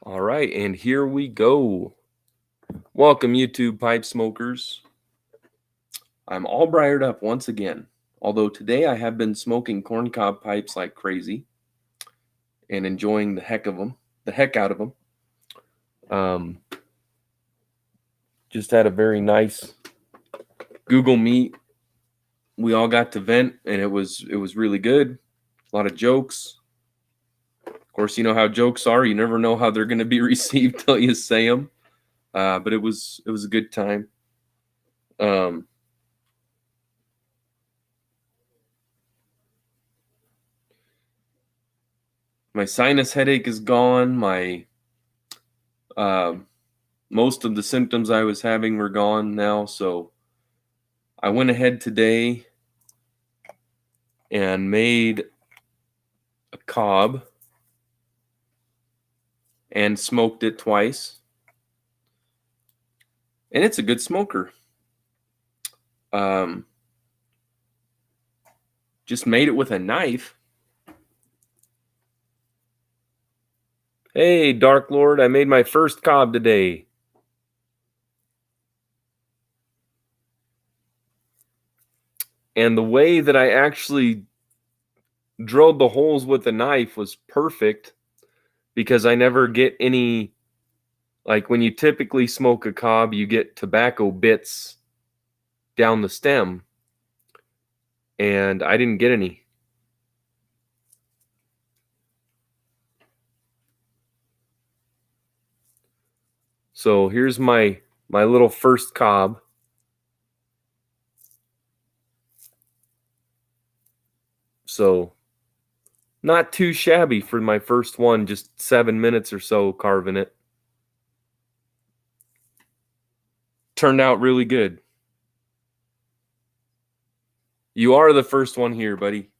All right, and here we go. Welcome, YouTube pipe smokers. I'm all briared up once again. Although today I have been smoking corncob pipes like crazy and enjoying the heck out of them. Just had a very nice Google Meet. We all got to vent, and it was really good. A lot of jokes. Of course, you know how jokes are. You never know how they're going to be received till you say them. But it was a good time. My sinus headache is gone. My most of the symptoms I was having were gone now, so I went ahead today and made a cob and smoked it twice. And it's a good smoker. Just made it with a knife. Hey, Dark Lord, I made my first cob today. And the way that I actually drilled the holes with the knife was perfect because I never get any, like when you typically smoke a cob, you get tobacco bits down the stem, and I didn't get any. So here's my little first cob. So not too shabby for my first one, just 7 minutes or so carving it. Turned out really good. You are the first one here, buddy.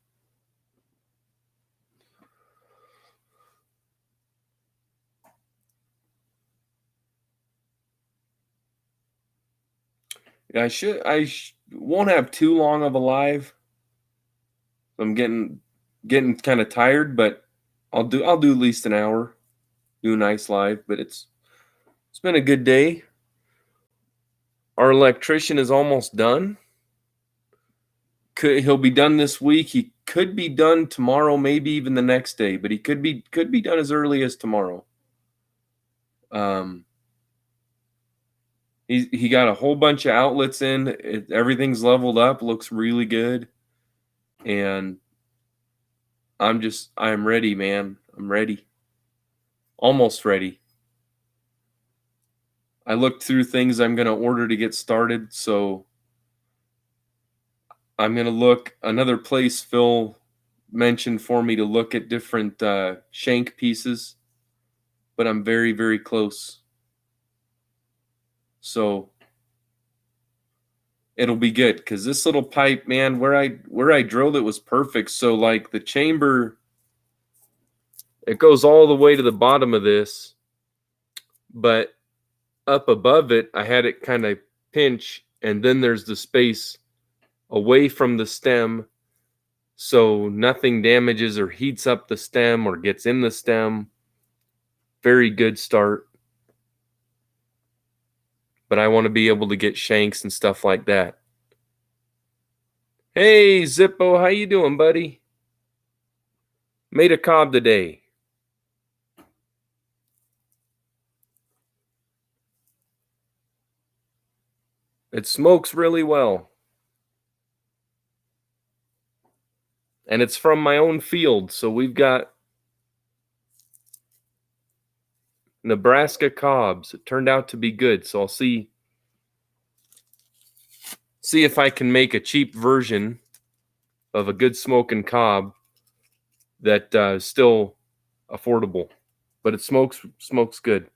I won't have too long of a live. I'm getting kind of tired, but I'll do at least an hour. Do a nice live, but it's been a good day. Our electrician is almost done. He'll be done this week. He could be done tomorrow, maybe even the next day, but he could be done as early as tomorrow. He got a whole bunch of outlets in. Everything's leveled up, looks really good, and I'm ready, man. I'm ready, almost ready. I looked through things I'm gonna order to get started, so I'm gonna look another place Phil mentioned for me to look at different shank pieces, but I'm very, very close. So it'll be good because this little pipe, man, where I drilled it was perfect. So like the chamber, it goes all the way to the bottom of this, but up above it, I had it kind of pinch, and then there's the space away from the stem, so nothing damages or heats up the stem or gets in the stem. Very good start. But I want to be able to get shanks and stuff like that. Hey, Zippo, how you doing, buddy? Made a cob today. It smokes really well. And it's from my own field, so we've got Nebraska cobs. It turned out to be good, so I'll see if I can make a cheap version of a good smoking cob that is still affordable, but it smokes good.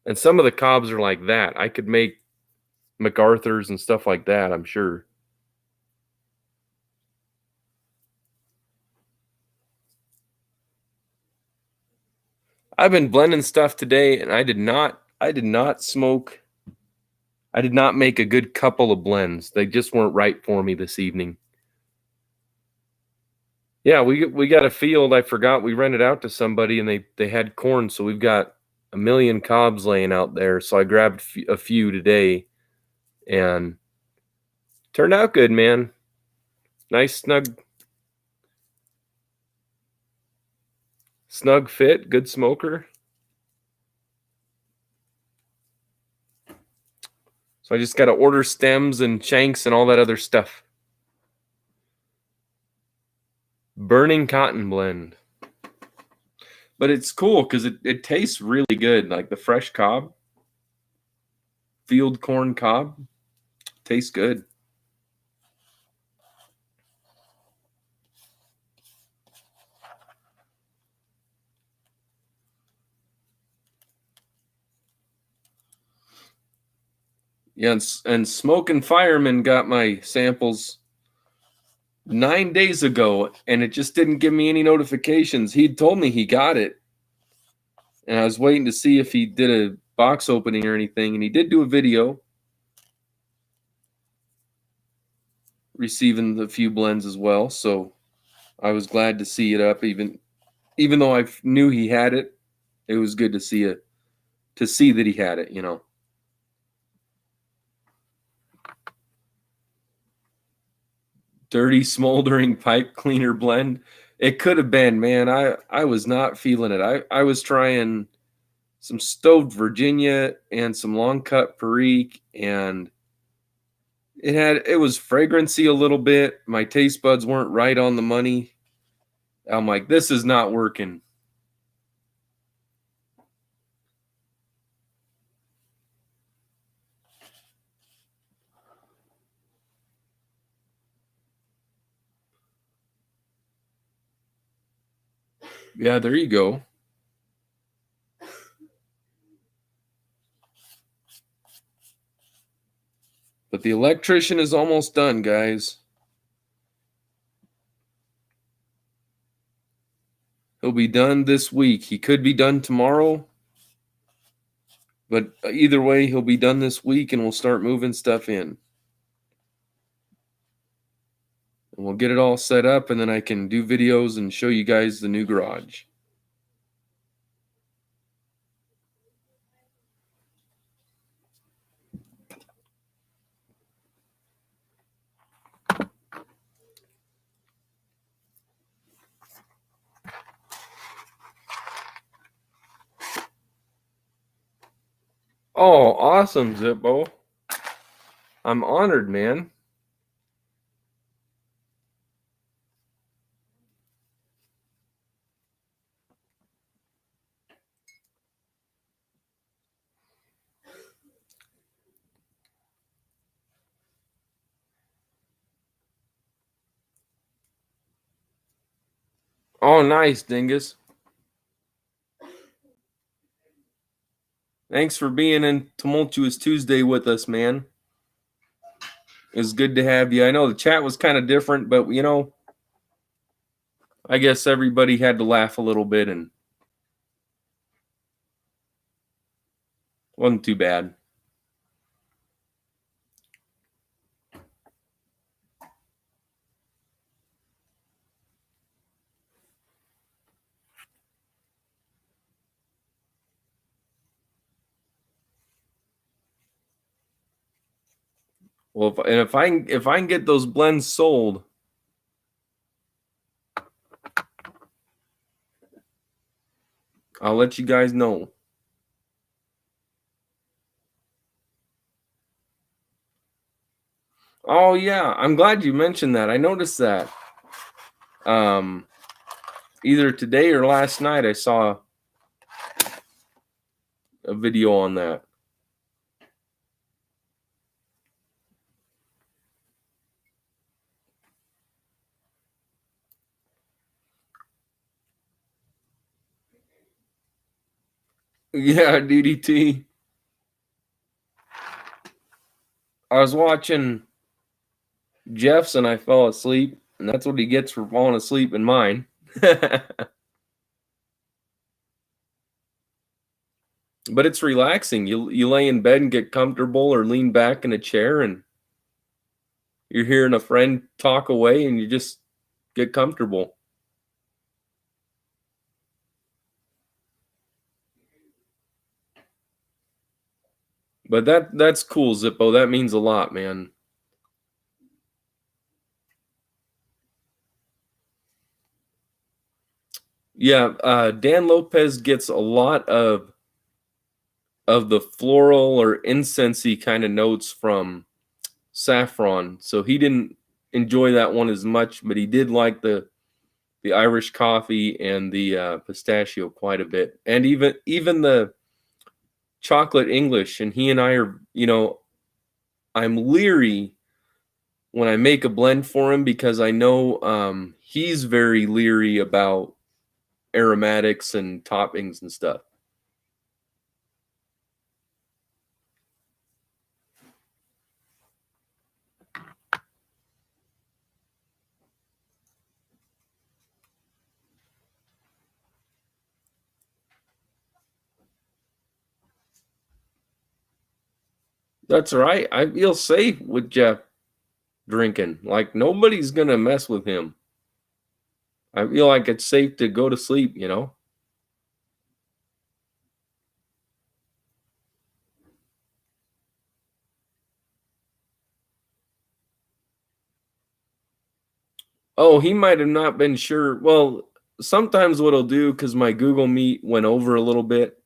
And some of the cobs are like that. I could make MacArthur's and stuff like that, I'm sure. I've been blending stuff today, and I did not smoke. I did not make a good couple of blends. They just weren't right for me this evening. Yeah, we got a field. I forgot we rented out to somebody, and they had corn, so we've got a million cobs laying out there, so I grabbed a few today, and turned out good, man. Nice snug fit, good smoker. So I just got to order stems and shanks and all that other stuff. Burning cotton blend. But it's cool because it tastes really good. Like the fresh cob, field corn cob, tastes good. Yeah, and Smoking Fireman got my samples 9 days ago, and it just didn't give me any notifications. He'd told me he got it, and I was waiting to see if he did a box opening or anything, and he did do a video receiving the few blends as well. So I was glad to see it up, even though I knew he had it. It was good to see that he had it, you know. Dirty smoldering pipe cleaner blend. It could have been, man. I was not feeling it. I was trying some stoved Virginia and some long cut Perique, and it was fragrancy a little bit. My taste buds weren't right on the money. I'm like, this is not working. Yeah, there you go. But the electrician is almost done, guys. He'll be done this week. He could be done tomorrow. But either way, he'll be done this week, and we'll start moving stuff in. And we'll get it all set up, and then I can do videos and show you guys the new garage. Oh, awesome, Zippo. I'm honored, man. Oh, nice, Dingus. Thanks for being in Tumultuous Tuesday with us, man. It was good to have you. I know the chat was kind of different, but, you know, I guess everybody had to laugh a little bit, and wasn't too bad. Well, if I can get those blends sold, I'll let you guys know. Oh yeah, I'm glad you mentioned that. I noticed that. Either today or last night I saw a video on that. Yeah, DDT. I was watching Jeff's and I fell asleep, and that's what he gets for falling asleep in mine. But it's relaxing. You lay in bed and get comfortable, or lean back in a chair, and you're hearing a friend talk away, and you just get comfortable. But that's cool, Zippo. That means a lot, man. Yeah, Dan Lopez gets a lot of the floral or incensey kind of notes from saffron. So he didn't enjoy that one as much, but he did like the Irish coffee and the pistachio quite a bit, and even the chocolate English. And he and I are, I'm leery when I make a blend for him because I know he's very leery about aromatics and toppings and stuff. That's right. I feel safe with Jeff drinking. Like nobody's gonna mess with him. I feel like it's safe to go to sleep. Oh, he might have not been sure. Well, sometimes what he'll do, because my Google Meet went over a little bit,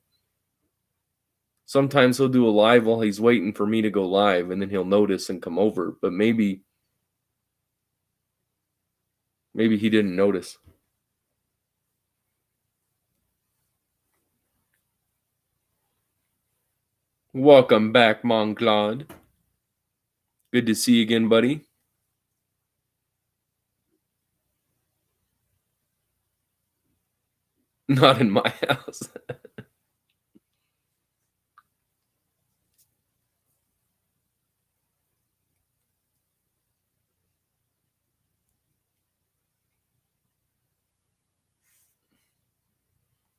sometimes he'll do a live while he's waiting for me to go live, and then he'll notice and come over. But maybe he didn't notice. Welcome back, Monclaude. Good to see you again, buddy. Not in my house.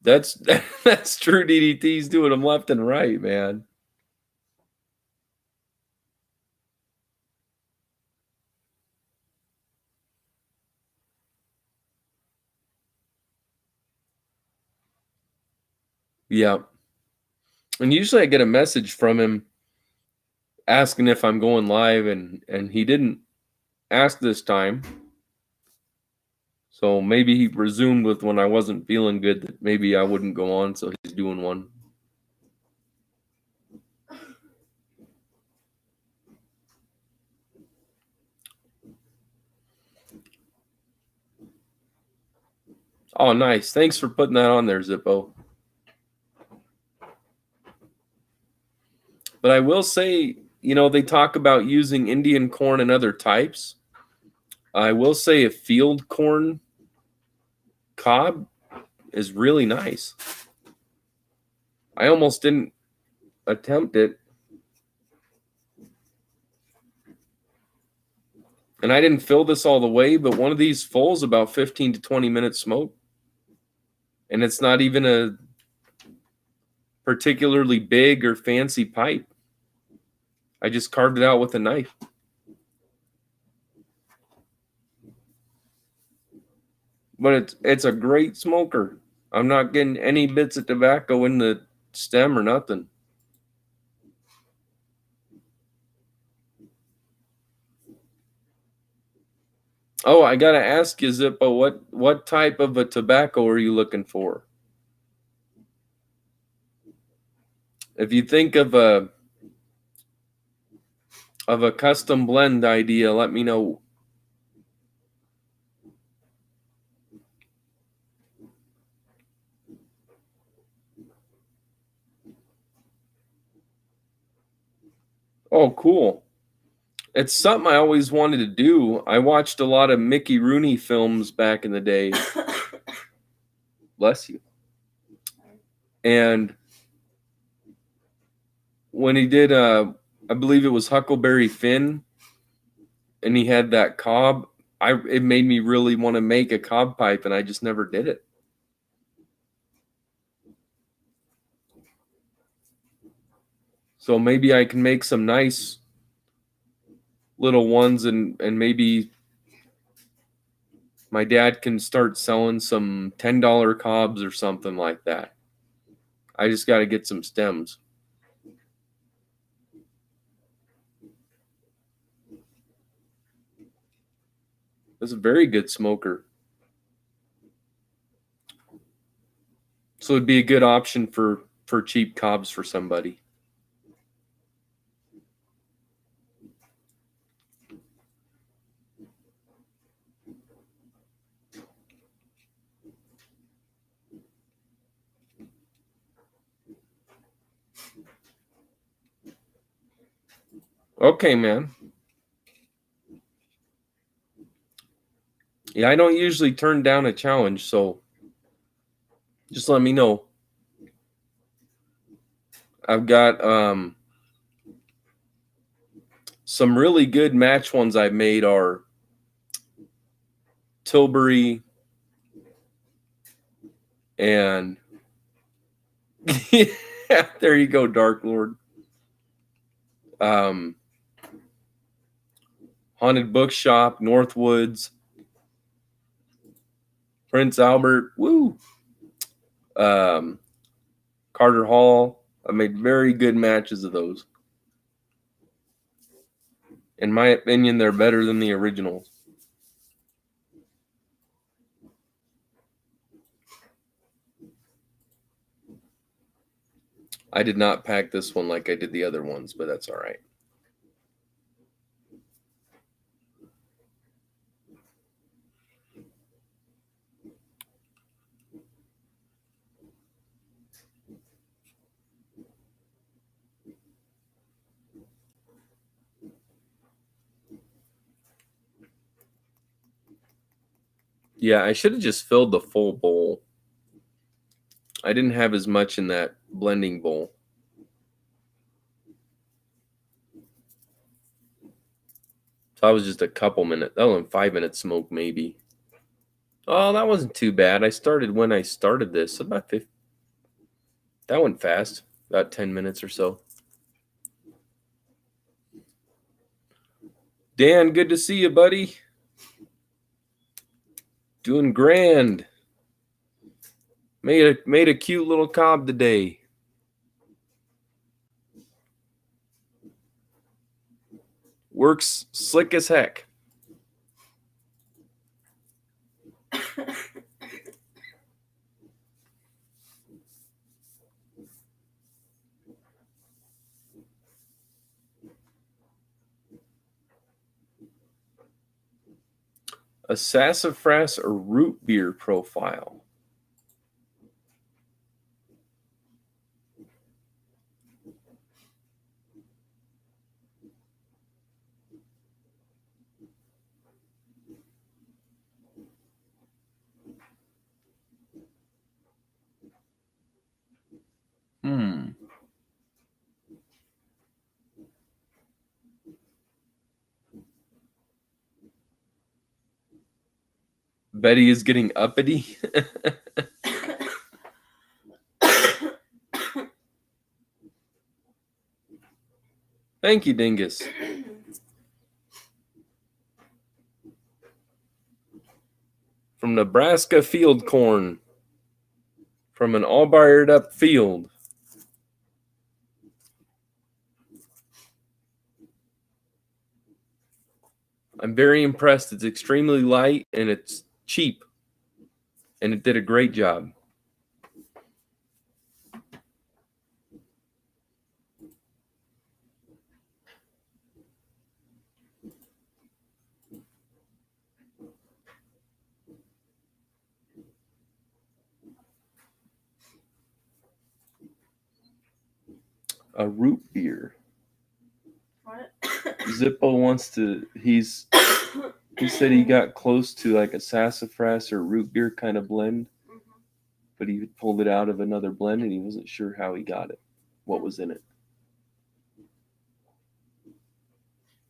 That's that's true. DDT's doing them left and right, man. Yeah. And usually I get a message from him asking if I'm going live, and he didn't ask this time. So maybe he presumed with when I wasn't feeling good that maybe I wouldn't go on, so he's doing one. Oh, nice. Thanks for putting that on there, Zippo. But I will say, they talk about using Indian corn and other types. I will say a field corn cob is really nice. I almost didn't attempt it. And I didn't fill this all the way, but one of these fulls about 15 to 20 minutes smoke. And it's not even a particularly big or fancy pipe. I just carved it out with a knife. But it's a great smoker. I'm not getting any bits of tobacco in the stem or nothing. Oh, I gotta ask you, Zippo, what type of a tobacco are you looking for? If you think of a custom blend idea, let me know. Oh, cool. It's something I always wanted to do. I watched a lot of Mickey Rooney films back in the day. Bless you. And when he did, I believe it was Huckleberry Finn, and he had that cob, it made me really want to make a cob pipe, and I just never did it. So maybe I can make some nice little ones, and maybe my dad can start selling some $10 cobs or something like that. I just got to get some stems. That's a very good smoker. So it'd be a good option for cheap cobs for somebody. Okay, man. Yeah, I don't usually turn down a challenge, so just let me know. I've got some really good match ones I've made are Tilbury and yeah, there you go, Dark Lord. Haunted Bookshop, Northwoods, Prince Albert, woo. Carter Hall. I made very good matches of those. In my opinion, they're better than the originals. I did not pack this one like I did the other ones, but that's all right. Yeah, I should have just filled the full bowl. I didn't have as much in that blending bowl. So I was just a couple minutes. Oh, and 5 minutes smoke maybe. Oh, that wasn't too bad. I started when I started this. About 50. That went fast. About 10 minutes or so. Dan, good to see you, buddy. Doing grand. Made a cute little cob today. Works slick as heck. A sassafras or root beer profile. Betty is getting uppity. Thank you, Dingus. From Nebraska field corn. From an all Briar'd up field. I'm very impressed. It's extremely light and it's cheap. And it did a great job. A root beer. What? Zippo wants to. He said he got close to like a sassafras or root beer kind of blend, but he pulled it out of another blend and he wasn't sure how he got it, what was in it.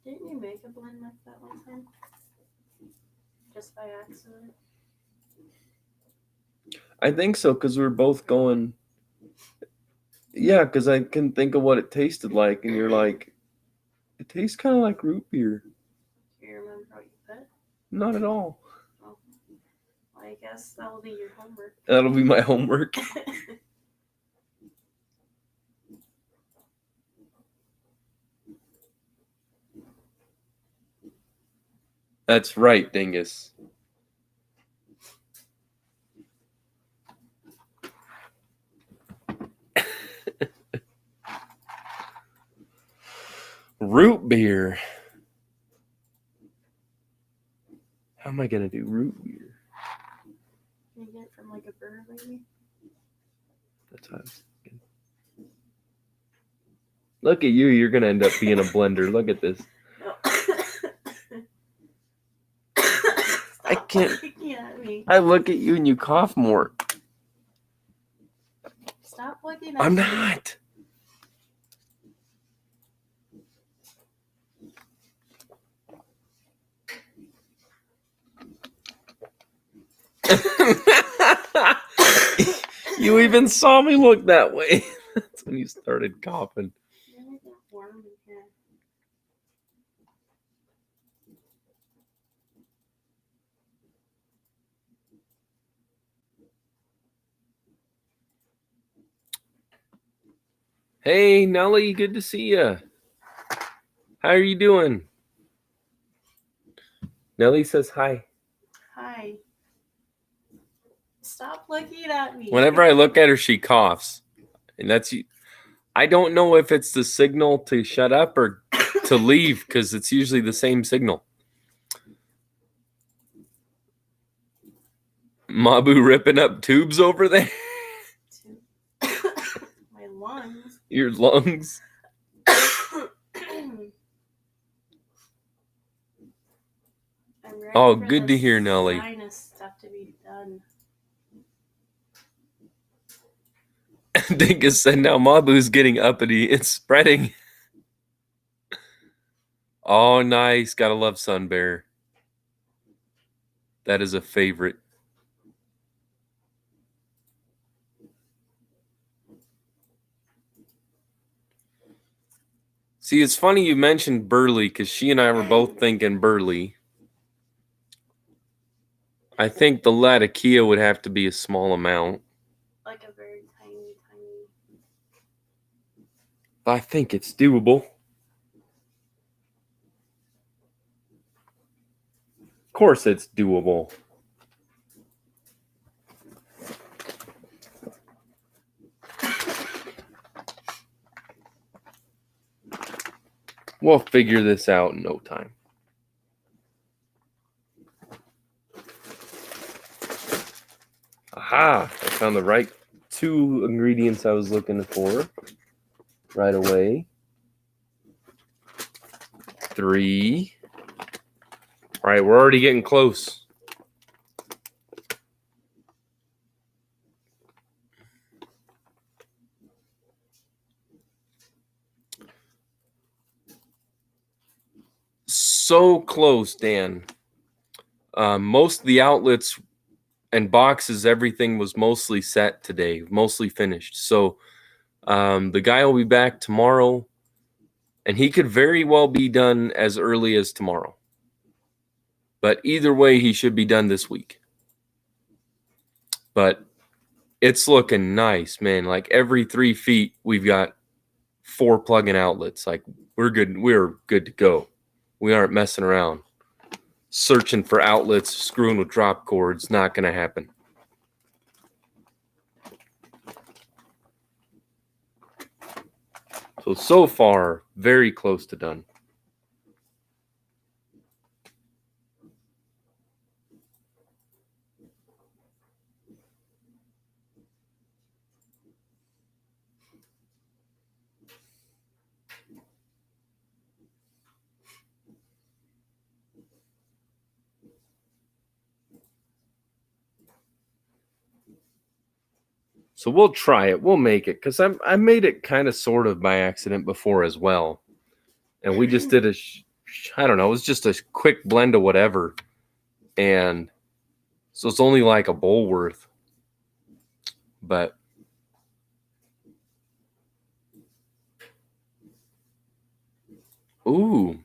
Didn't you make a blend like that one time? Just by accident? I think so, because we were both going. Yeah, because I couldn't think of what it tasted like, and you're like, it tastes kind of like root beer. Do you remember what you put? Not at all. Oh. Well, I guess that will be your homework. That'll be my homework. That's right, dingus. Root beer. How am I gonna do root beer? Can you get it from like a brewery? That's what I was thinking. Look at you. You're gonna end up being a blender. Look at this. I can't. Looking at me. I look at you and you cough more. Stop looking at I'm me. not. You even saw me look that way. That's when you started coughing. Really get warm in here. Hey, Nelly, good to see you. How are you doing? Nelly says hi. Hi. Stop looking at me. Whenever I look at her, she coughs. And that's, I don't know if it's the signal to shut up or to leave, because it's usually the same signal. Mabu ripping up tubes over there. My lungs. Your lungs. I'm ready Oh, for good this to hear, Nelly. sinus stuff to be done. Dingus said now Mabu's getting uppity. It's spreading. Oh, nice. Gotta love Sun Bear. That is a favorite. See, it's funny you mentioned Burley, because she and I were both thinking Burley. I think the Latakia would have to be a small amount. Like a very tiny. I think it's doable. Of course it's doable. We'll figure this out in no time. Aha! I found the right 2 ingredients I was looking for right away. 3. All right, we're already getting close. So close, Dan. Most of the outlets and boxes, everything was mostly set today, mostly finished. So the guy will be back tomorrow, and he could very well be done as early as tomorrow. But either way, he should be done this week. But it's looking nice, man. Like every 3 feet, we've got 4 plug-in outlets. Like we're good. We're good to go. We aren't messing around. Searching for outlets, screwing with drop cords, not going to happen. So far, very close to done. So we'll try it. We'll make it, because I made it kind of sort of by accident before as well. And we just did I don't know, it was just a quick blend of whatever. And so it's only like a bowl worth. But ooh,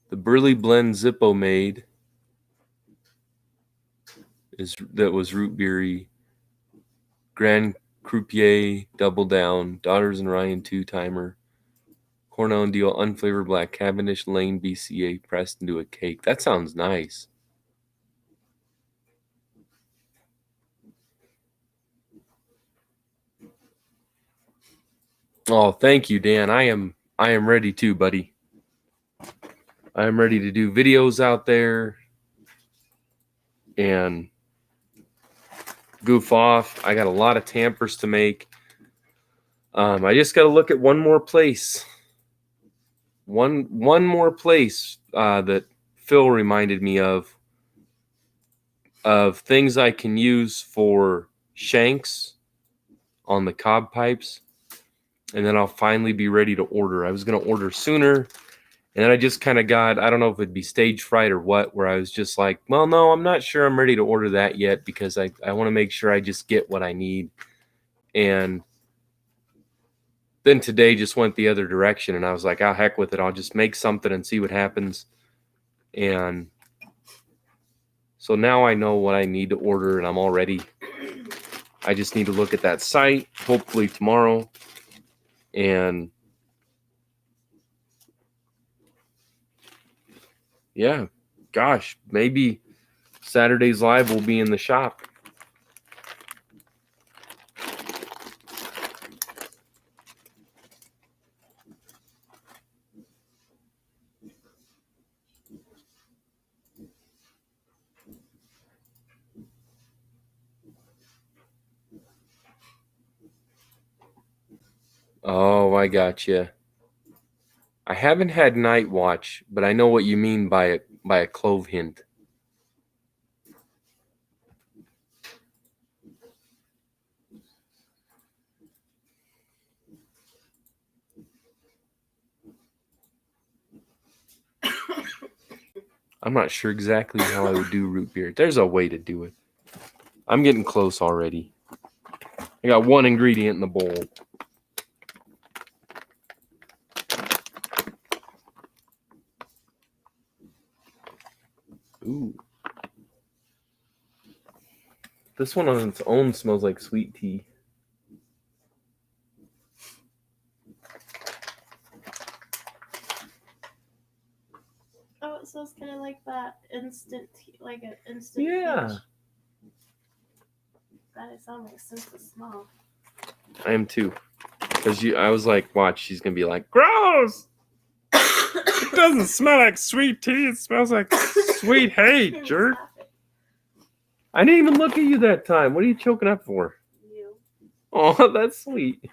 the Burley Blend Zippo made that was root beery. Grand Croupier, Double Down, Daughters and Ryan 2-timer, Cornell and Deal unflavored black Cavendish Lane BCA pressed into a cake. That sounds nice. Oh, thank you, Dan. I am ready too, buddy. I am ready to do videos out there and goof off. I got a lot of tampers to make. I just got to look at one more place. One more place that Phil reminded me of things I can use for shanks on the cob pipes, and then I'll finally be ready to order. I was going to order sooner, and then I just kind of got, I don't know if it'd be stage fright or what, where I was just like, well, no, I'm not sure I'm ready to order that yet because I want to make sure I just get what I need. And then today just went the other direction, and I was like, oh, heck with it. I'll just make something and see what happens. And so now I know what I need to order, and I'm all ready. I just need to look at that site, hopefully tomorrow. And yeah, gosh, maybe Saturday's live will be in the shop. Oh, I gotcha. I haven't had Night Watch, but I know what you mean by a clove hint. I'm not sure exactly how I would do root beer. There's a way to do it. I'm getting close already. I got one ingredient in the bowl. Ooh. This one on its own smells like sweet tea. Oh, it smells kind of like that instant tea, like an instant Yeah. peach. That is all makes sense to smell. I am too. Because I was like, watch, she's going to be like, gross! It doesn't smell like sweet tea. It smells like sweet hay, jerk. I didn't even look at you that time. What are you choking up for? You. Oh, that's sweet.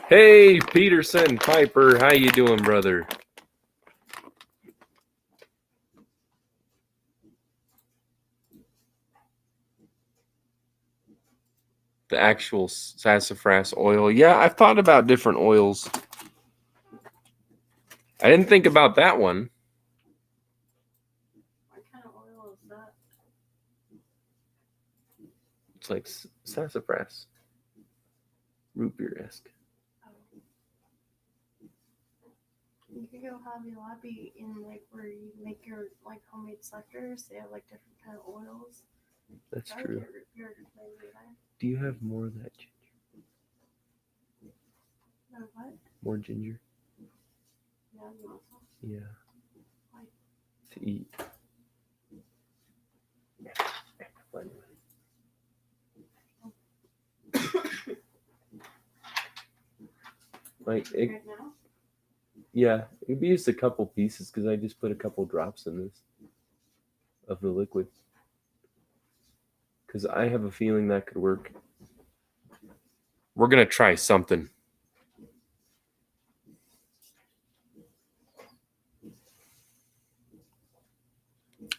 Hey, Peterson Piper, how you doing, brother? The actual sassafras oil. Yeah, I've thought about different oils. I didn't think about that one. What kind of oil is that? It's like sassafras. Root beer-esque. Oh. You could go Hobby Lobby in like where you make your like homemade suckers. They have like different kind of oils. That's true. Root beer flavor there. Do you have more of that ginger? No, what? More ginger? Yeah, you want some? Yeah. Why? To eat. Like it, Right now? yeah, it'd be just a couple pieces because I just put a couple drops in this of the liquid. Because I have a feeling that could work. We're gonna try something.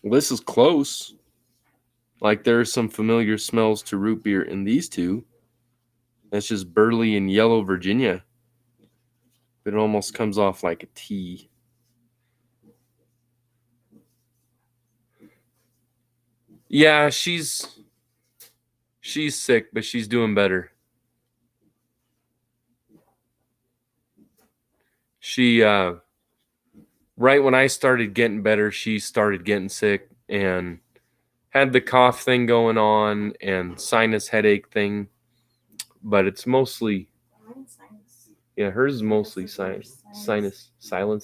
Well, this is close. Like there's some familiar smells to root beer in these two. That's just burley and yellow Virginia. But it almost comes off like a tea. Yeah, she's sick, but she's doing better. She right when I started getting better, she started getting sick and had the cough thing going on and sinus headache thing, but it's mostly Mine's sinus. Yeah, hers is mostly This is more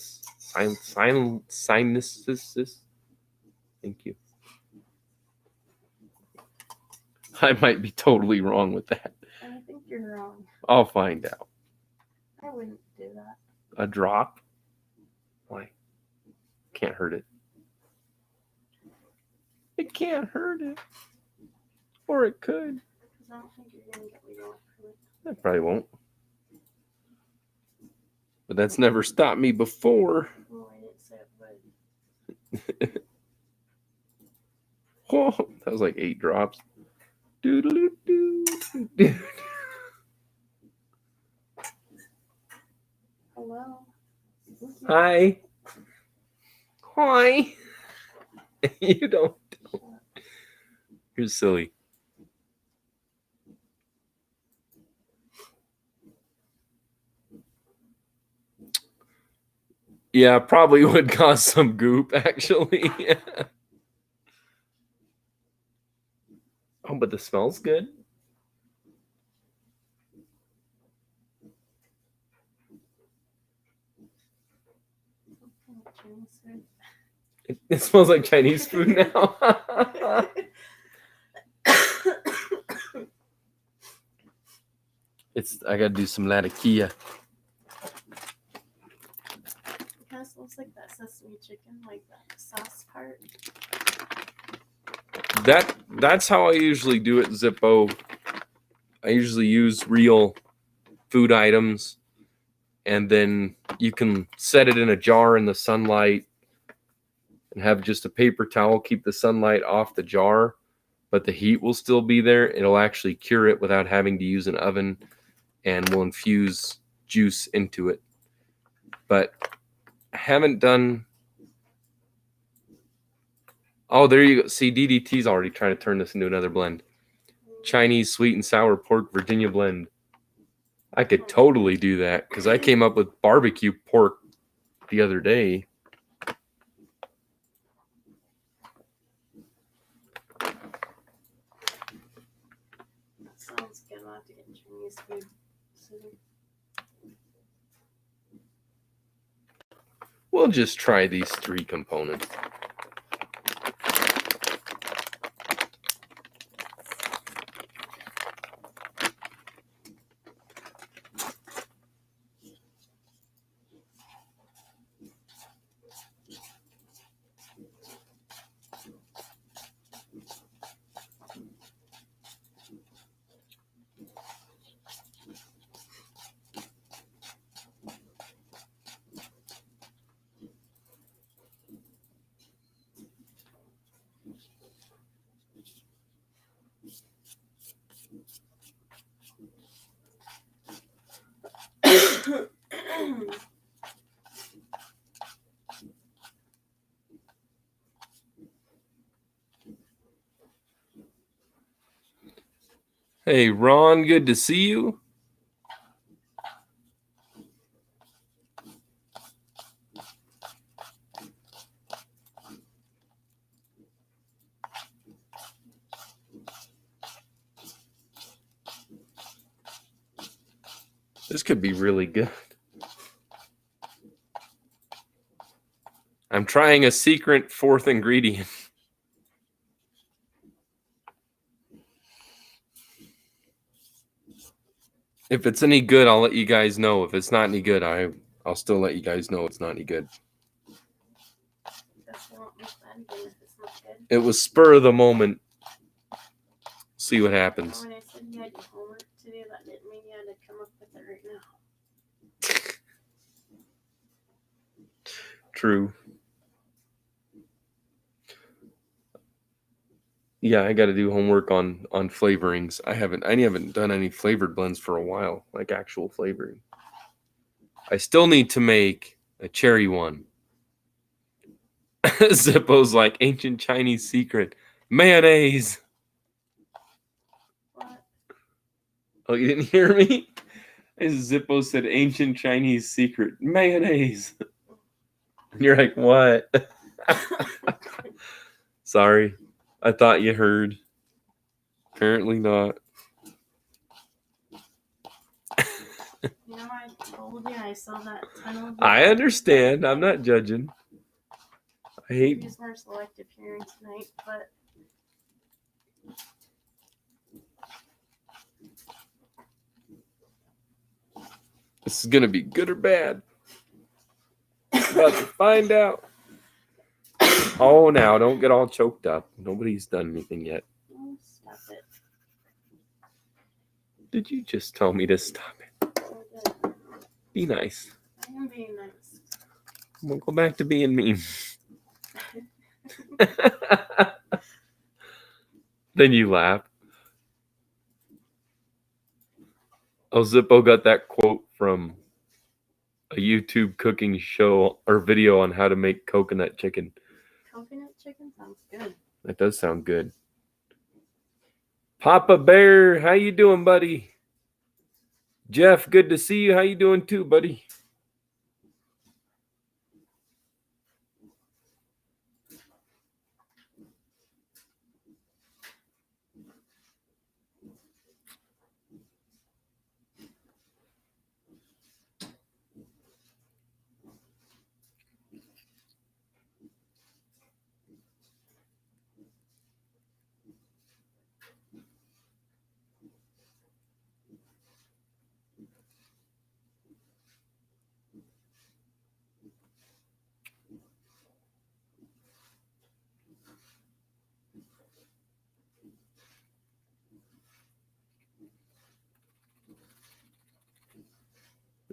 sinuses. Thank you. I might be totally wrong with that. I think you're wrong. I'll find out. I wouldn't do that. A drop? Why? Can't hurt it. It can't hurt it. Or it could. Because I don't think you're going to get what you want from it. I probably won't. But that's never stopped me before. Well, I didn't say it would. Oh, that was like 8 drops. Doodle-doo-doo. Hello. Hi. Hi. You don't. You're silly. Yeah, probably would cause some goop, actually. Oh, but the smell's good. Chinese food. It smells like Chinese food now. I gotta do some latakia. It kind of smells like that sesame chicken, like that sauce part. That's how I usually do it, Zippo. I usually use real food items, and then you can set it in a jar in the sunlight and have just a paper towel keep the sunlight off the jar, but the heat will still be there. It'll actually cure it without having to use an oven, and will infuse juice into it. But I haven't done... Oh, there you go. See, DDT's already trying to turn this into another blend. Chinese sweet and sour pork Virginia blend. I could totally do that because I came up with barbecue pork the other day. That sounds good. I'll have to get Chinese food soon. We'll just try these 3 components. Hey, Ron, good to see you. This could be really good. I'm trying a secret 4th ingredient. If it's any good, I'll let you guys know. If it's not any good, I'll still let you guys know it's not any good. It was spur of the moment. See what happens. When I said you had your homework to do, that didn't mean you had to come up with it right now. True. Yeah, I got to do homework on flavorings. I haven't done any flavored blends for a while, like actual flavoring. I still need to make a cherry one. Zippo's like ancient Chinese secret. Mayonnaise. What? Oh, you didn't hear me? Zippo said ancient Chinese secret. Mayonnaise. And you're like, what? Sorry. I thought you heard. Apparently not. You know, I told you I saw that tunnel. of I light. understand. I'm not judging. I hate. Use more selective hearing tonight, but This is gonna be good or bad. About to find out. Oh, now don't get all choked up. Nobody's done anything yet. oh, stop it. Did you just tell me to stop it? So good. Be nice. I am being nice. We'll go back to being mean. Then you laugh. Oh, Zippo got that quote from a YouTube cooking show or video on how to make coconut chicken. Coconut chicken sounds good. That does sound good. Papa Bear, how you doing, buddy? Jeff, good to see you. How you doing too, buddy?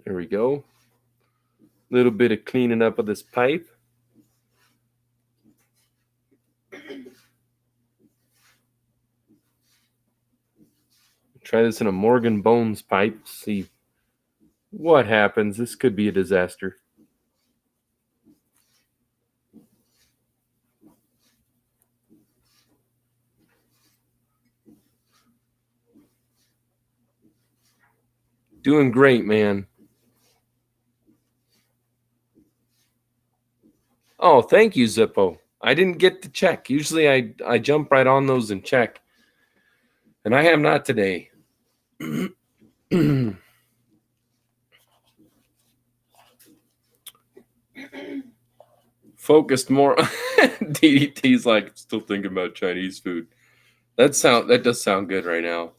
There we go. Little bit of cleaning up of this pipe. Try this in a Morgan Bones pipe. See what happens. This could be a disaster. Doing great, man. Oh, thank you, Zippo. I didn't get to check. Usually I jump right on those and check. And I have not today. Focused more. DDT's like still thinking about Chinese food. That does sound good right now.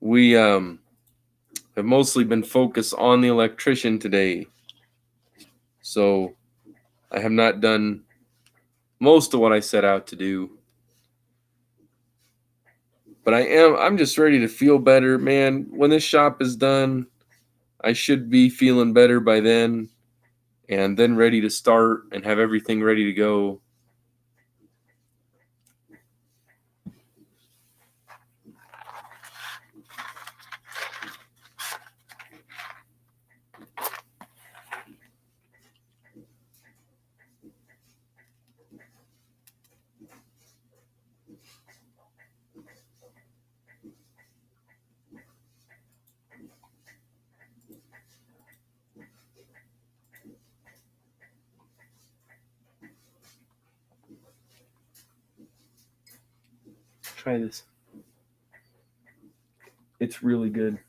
We have mostly been focused on the electrician today. So I have not done most of what I set out to do. But I'm just ready to feel better, man. When this shop is done, I should be feeling better by then, and then ready to start and have everything ready to go. Try this. It's really good.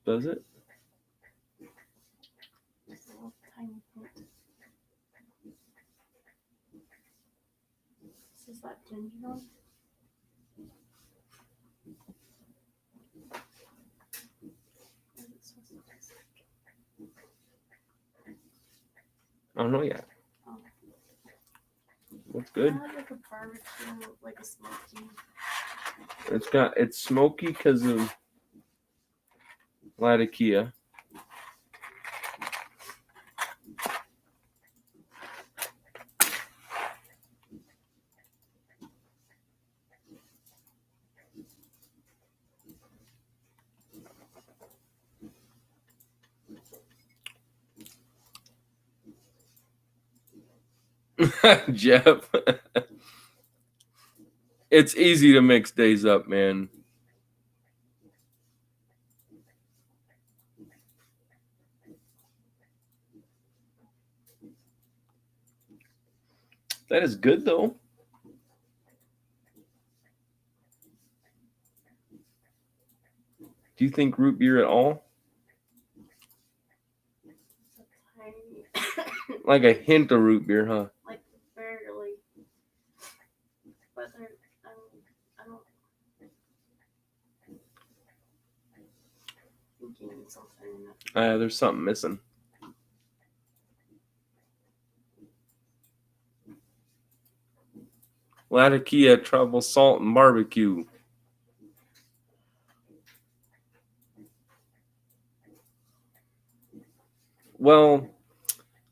Does it? Just a little tiny hint. This is that ginger one. What is it supposed to taste like? I don't know yet. Oh. Looks good. I like a barbecue, like a smoky. It's smoky because of Latakia. Jeff. It's easy to mix days up, man. That is good though. Do you think root beer at all? Tiny. Like a hint of root beer, huh? Like barely. But I don't thinking something. There's something missing. Latakia Trouble Salt and Barbecue. Well,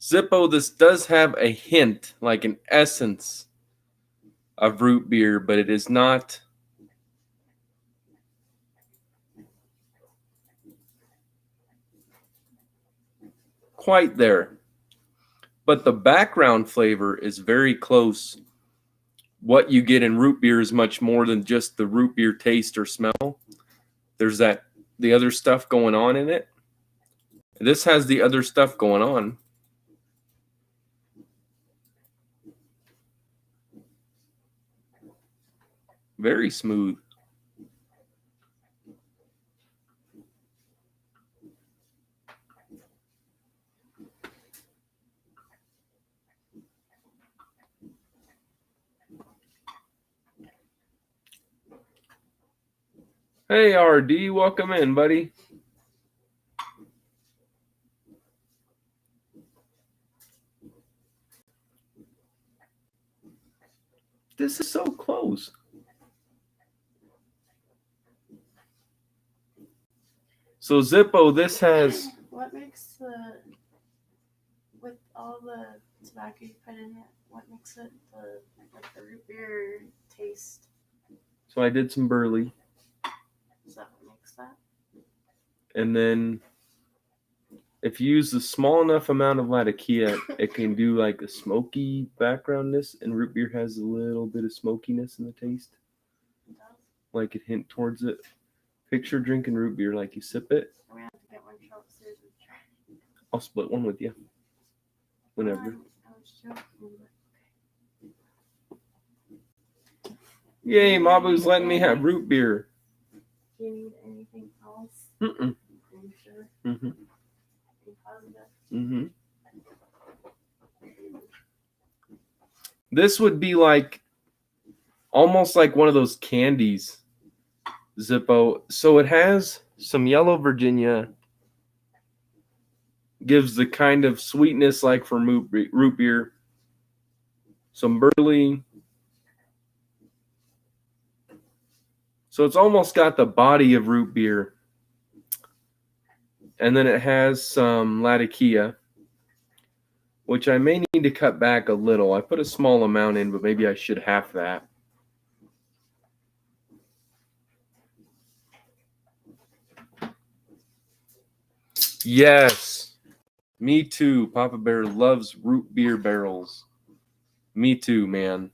Zippo, this does have a hint, like an essence of root beer, but it is not quite there. But the background flavor is very close. What you get in root beer is much more than just the root beer taste or smell. There's the other stuff going on in it. This has the other stuff going on. Very smooth. Hey, RD, welcome in, buddy. This is so close. So Zippo, this has... What makes with all the tobacco you put in it, what makes it the root beer taste? So I did some burley. Is that what makes that? And then if you use a small enough amount of Latakia, it can do like a smoky backgroundness, and root beer has a little bit of smokiness in the taste. It does? Like it hint towards it. Picture drinking root beer like you sip it. I'm gonna have to get one shot upstairs and try. I'll split one with you. Whenever. I was joking, but Yay, Mabu's letting me have root beer. do you need anything else? Mm-mm. Are you sure? Mm-hmm. Are you positive? Mm-hmm. This would be like almost like one of those candies, Zippo. So it has some yellow Virginia, gives the kind of sweetness like for root beer, some burley. So it's almost got the body of root beer. And then it has some Latakia, which I may need to cut back a little. I put a small amount in, but maybe I should half that. Yes. Me too. Papa Bear loves root beer barrels. Me too, man.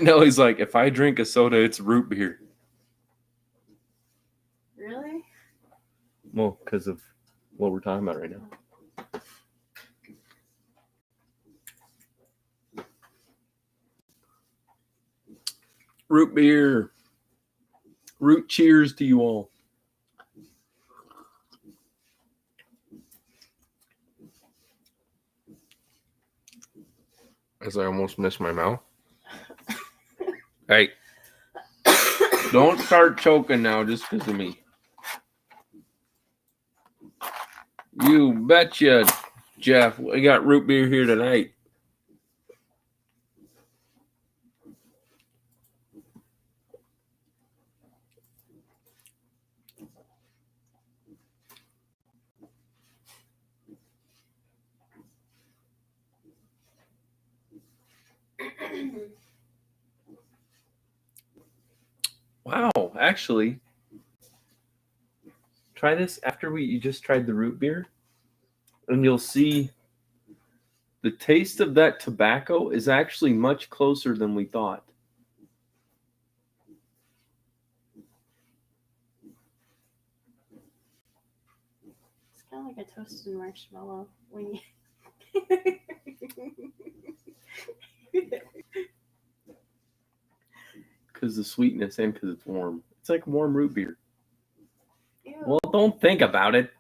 No, he's like, if I drink a soda, it's root beer. Really? Well, because of what we're talking about right now. Root beer. Root cheers to you all. As I almost missed my mouth. Hey. Don't start choking now just because of me. You betcha, Jeff. We got root beer here tonight. Wow, actually, try this after you just tried the root beer, and you'll see the taste of that tobacco is actually much closer than we thought. It's kind of like like a toasted marshmallow when you. Because the sweetness and because it's warm. It's like warm root beer. Ew. Well, don't think about it.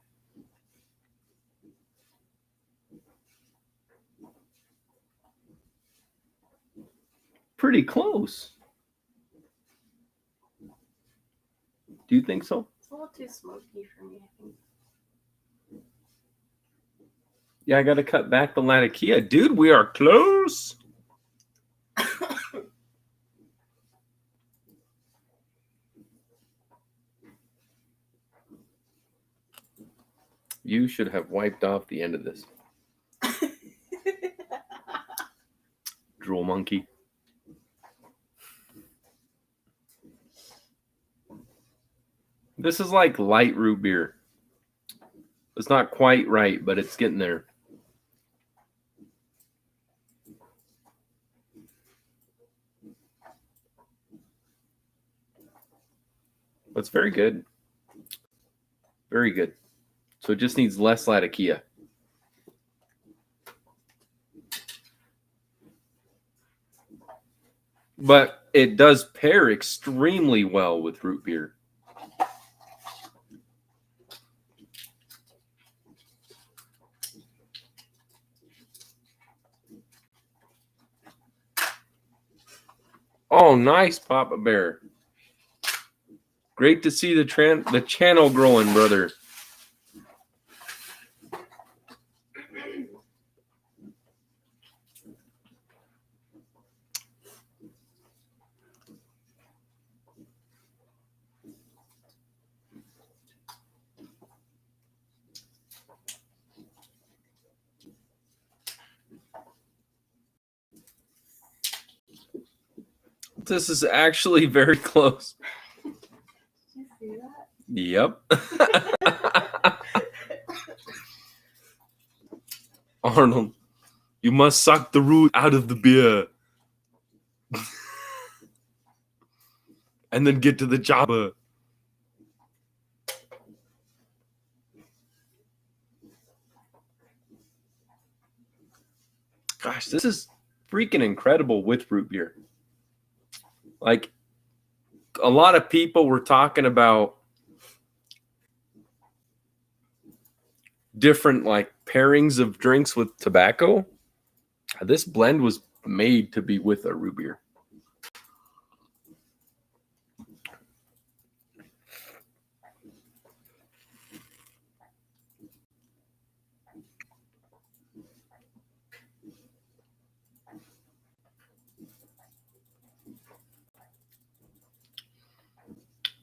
Pretty close. Do you think so? It's a little too smoky for me, I think. Yeah, I got to cut back the latakia. Dude, we are close. You should have wiped off the end of this. Drool monkey. This is like light root beer. It's not quite right, but it's getting there. That's very good. Very good. So it just needs less latakia. But it does pair extremely well with root beer. Oh, nice, Papa Bear. Great to see the channel growing, brother. This is actually very close. Did you see that? Yep. Arnold, you must suck the root out of the beer. And then get to the jobber. Gosh, this is freaking incredible with root beer. Like, a lot of people were talking about different like pairings of drinks with tobacco. This blend was made to be with a root beer.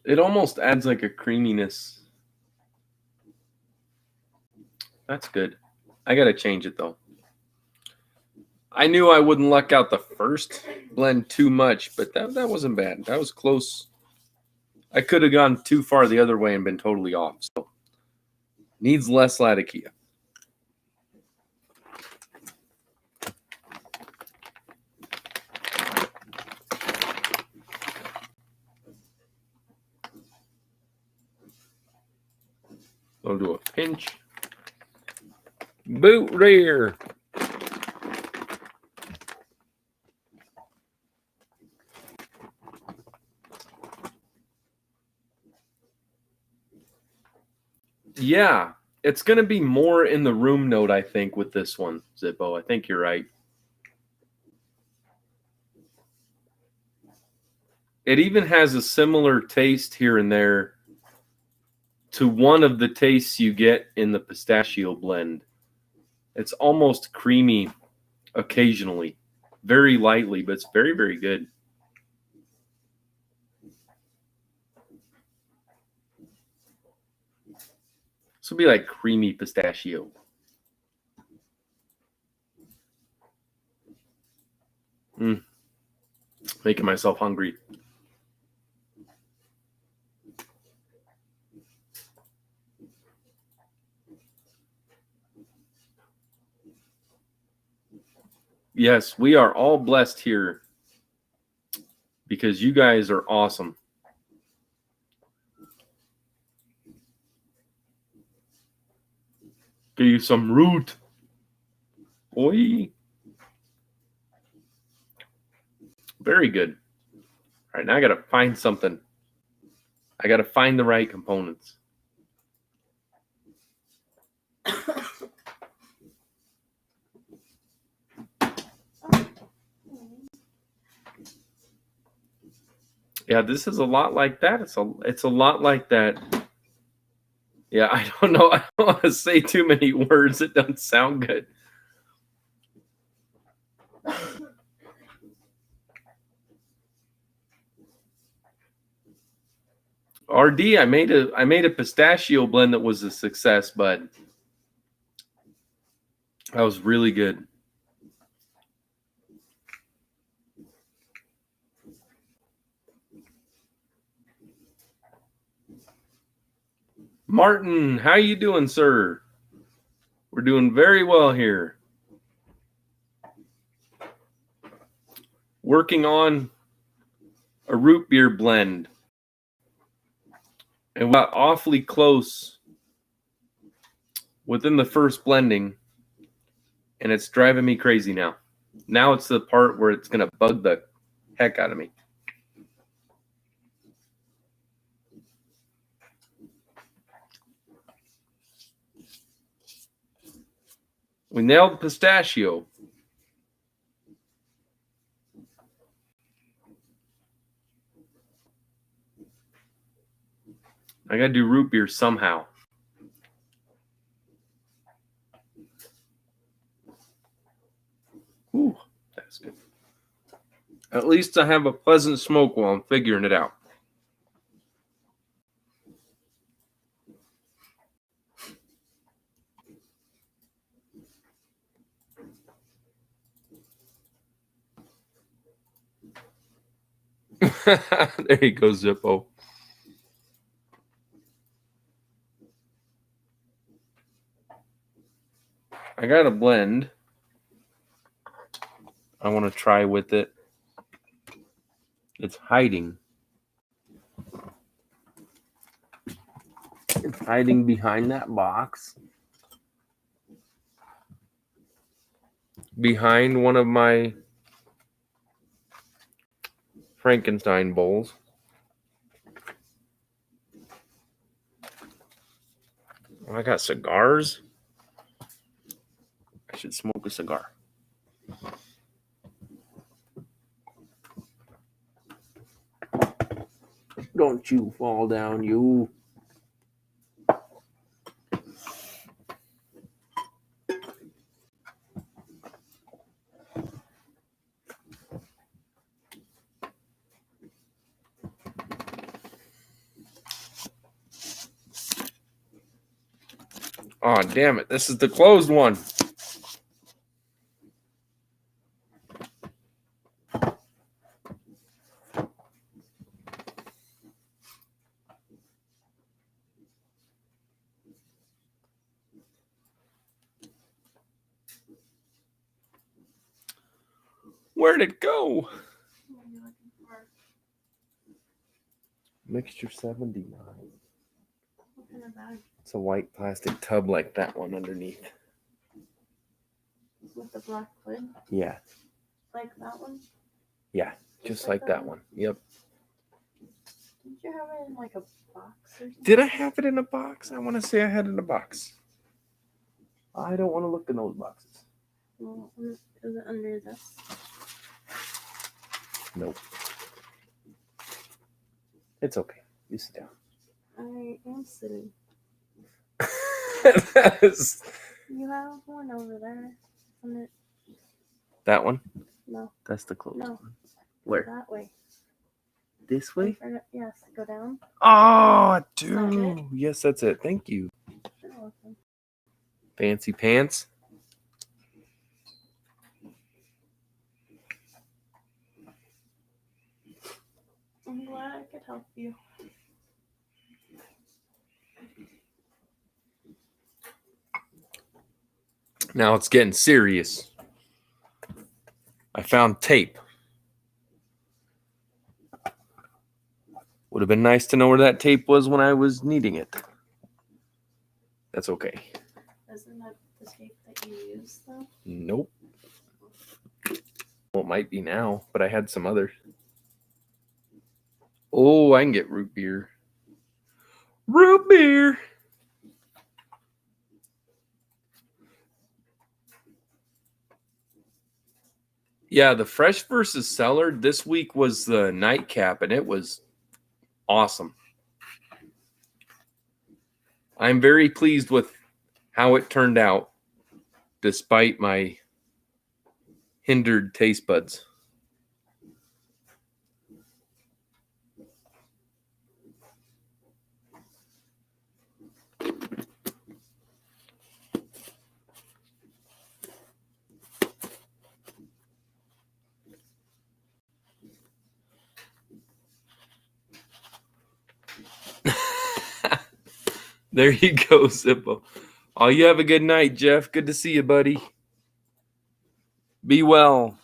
It almost adds like a creaminess. That's good. I gotta change it though. I knew I wouldn't luck out the first blend too much, but that wasn't bad. That was close. I could have gone too far the other way and been totally off. So needs less latakia. I'll do a pinch. Boot rear. Yeah, it's going to be more in the room note, I think, with this one, Zippo. I think you're right. It even has a similar taste here and there to one of the tastes you get in the pistachio blend. It's almost creamy occasionally, very lightly, but it's very, very good. This will be like creamy pistachio. Making myself hungry. Yes, we are all blessed here because you guys are awesome. Give you some root. Oi. Very good. All right, now I got to find something. I got to find the right components. Yeah, this is a lot like that. It's a lot like that. Yeah, I don't know. I don't want to say too many words. It doesn't sound good. RD, I made a pistachio blend that was a success, but that was really good. Martin, how you doing, sir? We're doing very well here. Working on a root beer blend. And we got awfully close within the first blending, and it's driving me crazy now. Now it's the part where it's going to bug the heck out of me. We nailed pistachio. I got to do root beer somehow. Ooh, that's good. At least I have a pleasant smoke while I'm figuring it out. There you go, Zippo. I got a blend I want to try with it. It's hiding. It's hiding behind that box. Behind one of my Frankenstein bowls. Oh, I got cigars. I should smoke a cigar. Don't you fall down, you. Oh, damn it. This is the closed one. Where'd it go? Mixture 79. What kind of bag? It's a white plastic tub like that one underneath. With the black lid? Yeah. Like that one? Yeah, just like that one. Yep. Did you have it in like a box or something? Did I have it in a box? I want to say I had it in a box. I don't want to look in those boxes. Well, is it under this? Nope. It's okay. You sit down. I am sitting. That is... You have one over there. Isn't it? That one? No. That's the closed No. one. Where? That way. This way? Yes, go down. Oh, Is that dude. it? Yes, that's it. Thank you. You're welcome. Fancy pants. I'm glad I could help you. Now it's getting serious. I found tape. Would have been nice to know where that tape was when I was needing it. That's okay. Isn't that you use though? Nope. Well, it might be now, but I had some others. Oh, I can get root beer. Root beer. Yeah, the fresh versus cellared this week was the nightcap, and it was awesome. I'm very pleased with how it turned out, despite my hindered taste buds. There you go, Zippo. Oh, you have a good night, Jeff. Good to see you, buddy. Be well.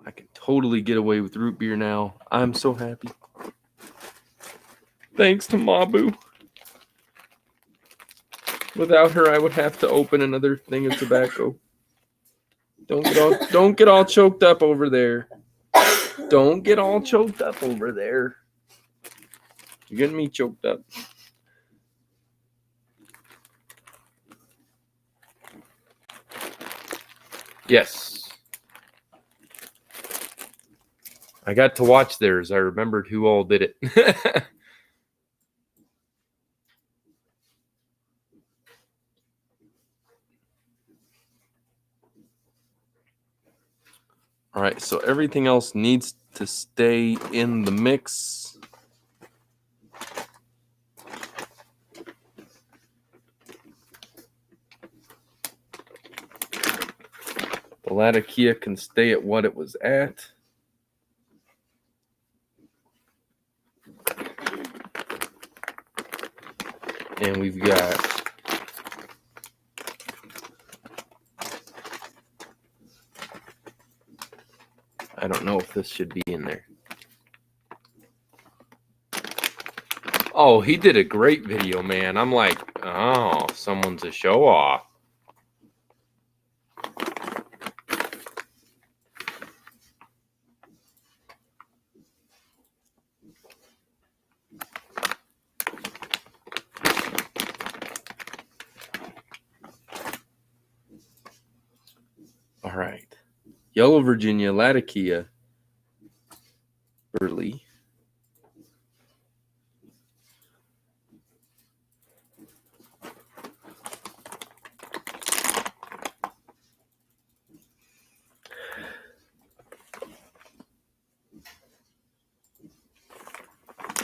I can totally get away with root beer now. I'm so happy. Thanks to Mabu. Without her, I would have to open another thing of tobacco. Don't get all choked up over there. Don't get all choked up over there. You're getting me choked up. Yes. I got to watch theirs. I remembered who all did it. All right, so everything else needs to stay in the mix. The Latakia can stay at what it was at. And we've got I don't know if this should be in there. Oh, he did a great video, man. I'm like, oh, someone's a show off. All right. Yellow Virginia, Latakia, Burley.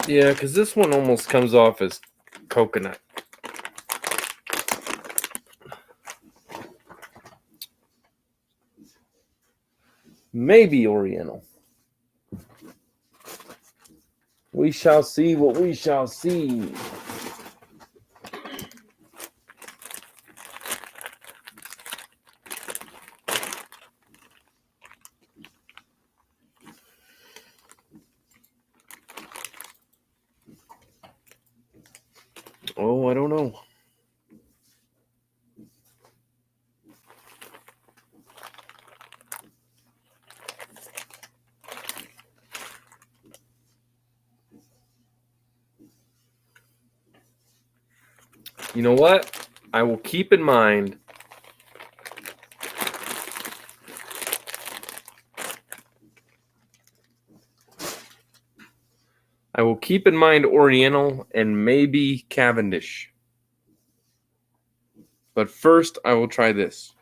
Yeah, because this one almost comes off as coconut. Maybe Oriental. We shall see what we shall see. Oh, I don't know. You know what? I will keep in mind Oriental and maybe Cavendish. But first, I will try this.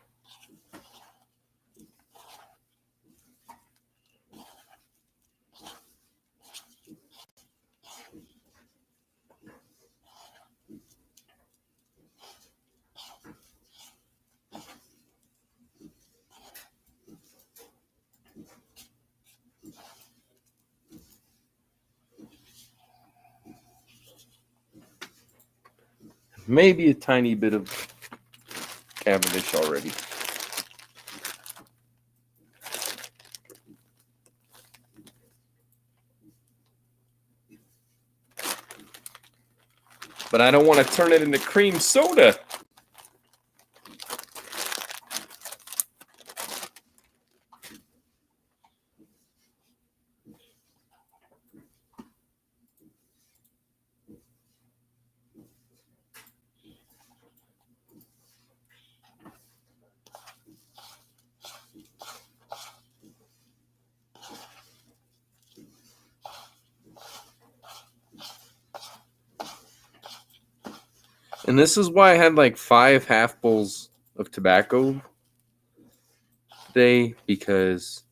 Maybe a tiny bit of Cavendish already. But I don't want to turn it into cream soda. And this is why I had like 5 half bowls of tobacco today, because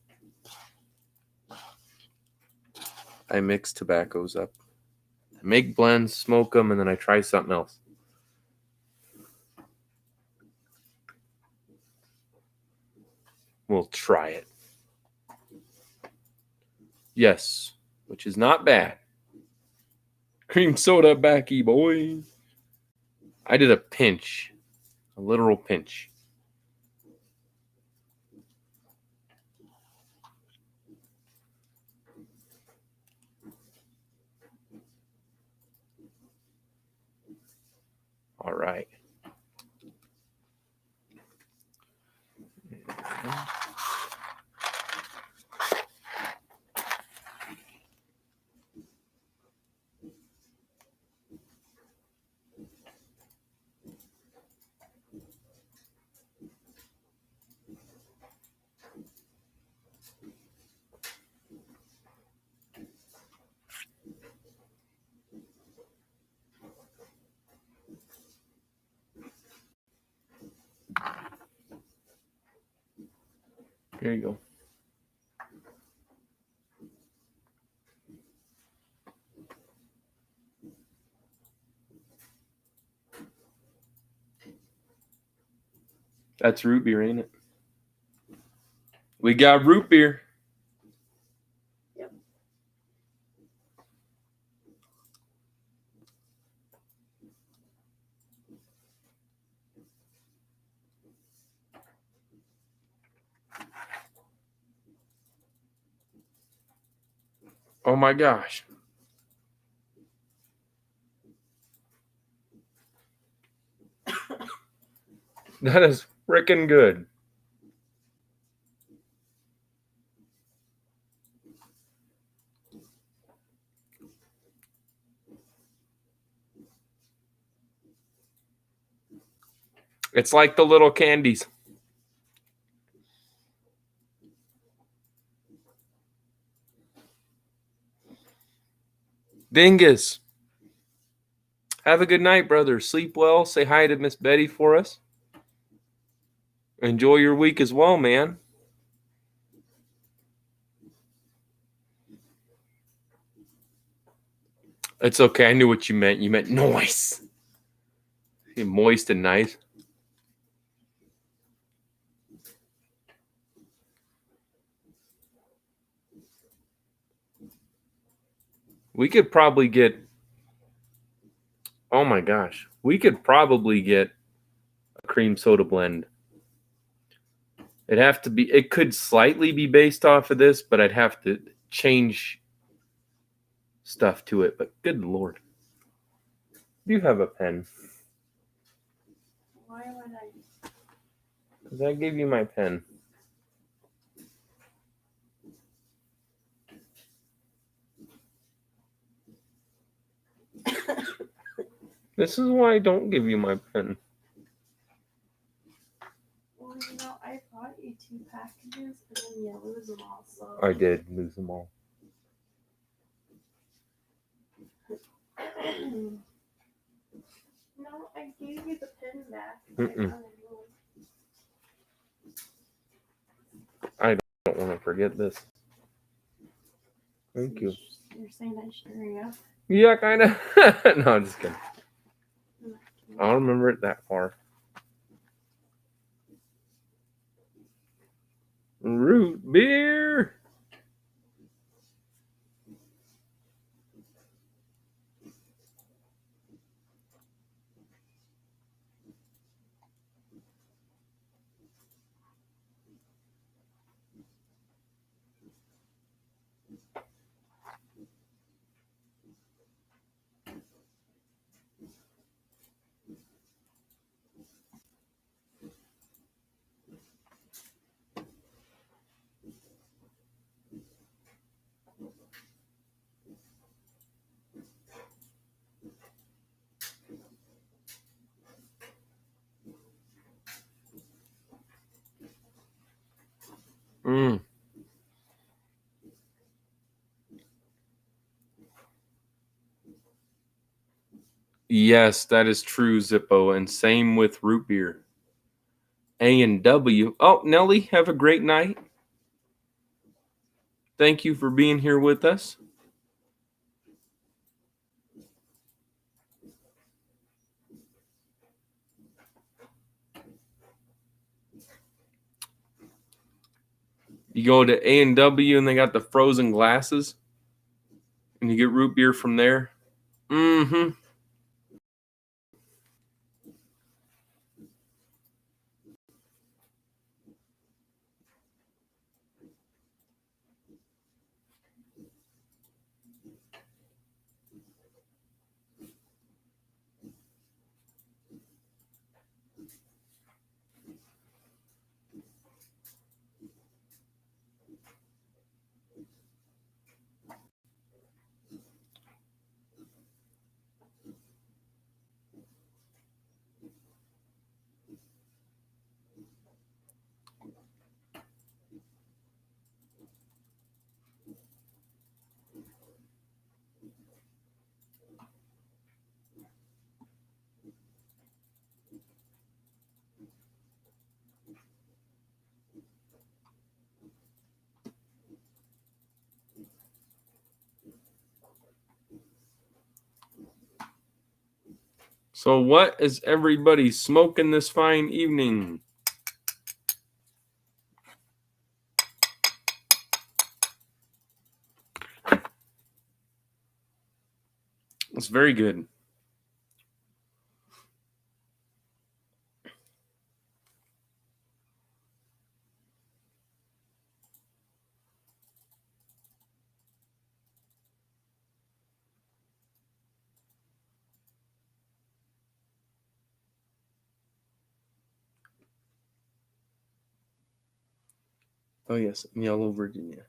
I mix tobaccos up. I make blends, smoke them, and then I try something else. We'll try it. Yes, which is not bad. Cream soda backy, boy. I did a pinch, a literal pinch. All right. Here you go. That's root beer, ain't it? We got root beer. Yep. Oh my gosh. That is freaking good. It's like the little candies. Dingus. Have a good night, brother. Sleep well. Say hi to Miss Betty for us. Enjoy your week as well, man. It's okay. I knew what you meant. You meant noise. Moist and nice. We could probably get, oh my gosh, we could probably get a cream soda blend. It'd have to be, it could slightly be based off of this, but I'd have to change stuff to it. But good Lord. You have a pen. Why would I? Because I gave you my pen. This is why I don't give you my pen. Well, you know, I bought you 2 packages, and then you lose them all. So I did lose them all. No, I gave you the pen back. I don't want to forget this. Thank you. You're saying I should hurry up? Yeah, kind of. No, I'm just kidding. I don't remember it that far. Root beer. Yes, that is true, Zippo, and same with root beer. A&W. Oh, Nelly, have a great night. Thank you for being here with us. You go to A&W and they got the frozen glasses, and you get root beer from there. Mm-hmm. So what is everybody smoking this fine evening? It's very good. Oh, yes, in Yellow, Virginia.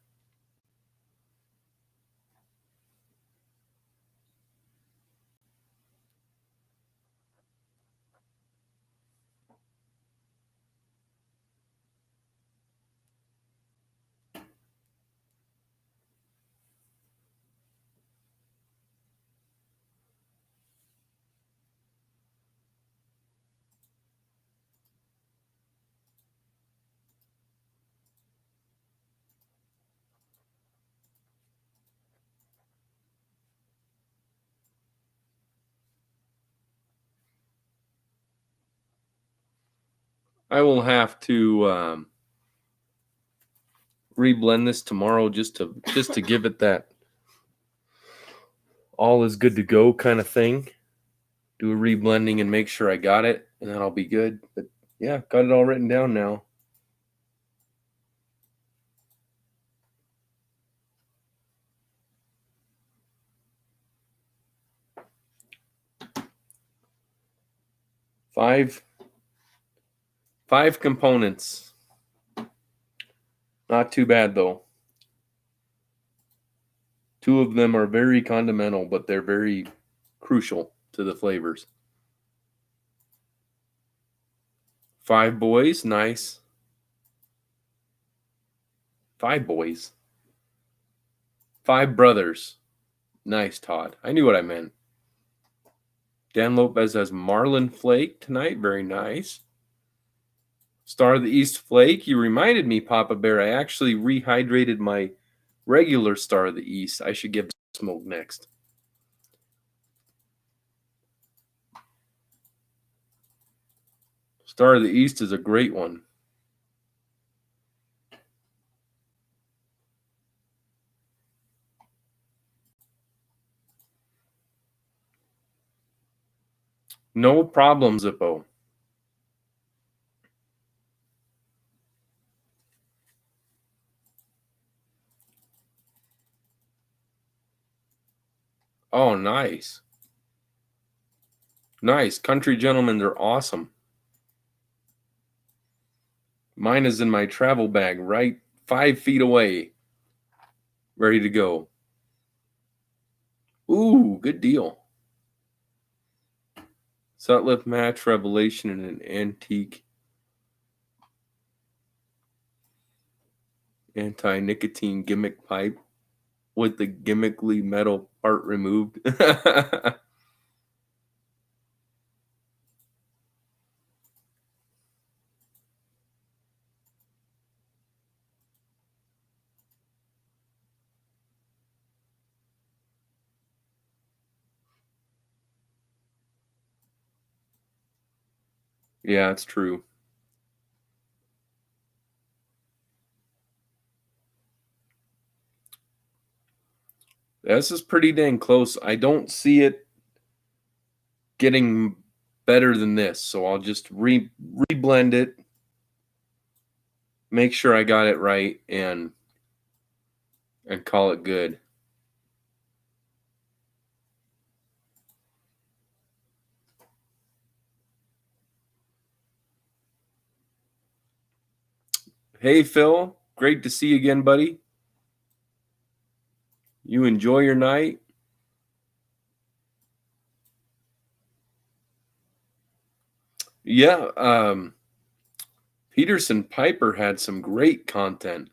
I will have to reblend this tomorrow just to give it that all is good to go kind of thing. Do a reblending and make sure I got it, and then I'll be good. But yeah, got it all written down now. Five components. Not too bad though. Two of them are very condimental, but they're very crucial to the flavors. 5 boys, nice. 5 boys. 5 brothers. Nice, Todd. I knew what I meant. Dan Lopez has Marlin Flake tonight. Very nice. Star of the East Flake. You reminded me, Papa Bear. I actually rehydrated my regular Star of the East. I should give smoke next. Star of the East is a great one. No problem, Zippo. Oh, nice. Nice. Country gentlemen, they're awesome. Mine is in my travel bag, right 5 feet away. Ready to go. Ooh, good deal. Sutliff match revelation in an antique anti-nicotine gimmick pipe with the gimmickly metal part removed. Yeah, it's true. This is pretty dang close. I don't see it getting better than this, so I'll just reblend it, make sure I got it right, and call it good. Hey Phil, great to see you again, buddy. You enjoy your night. Yeah, Peterson Piper had some great content.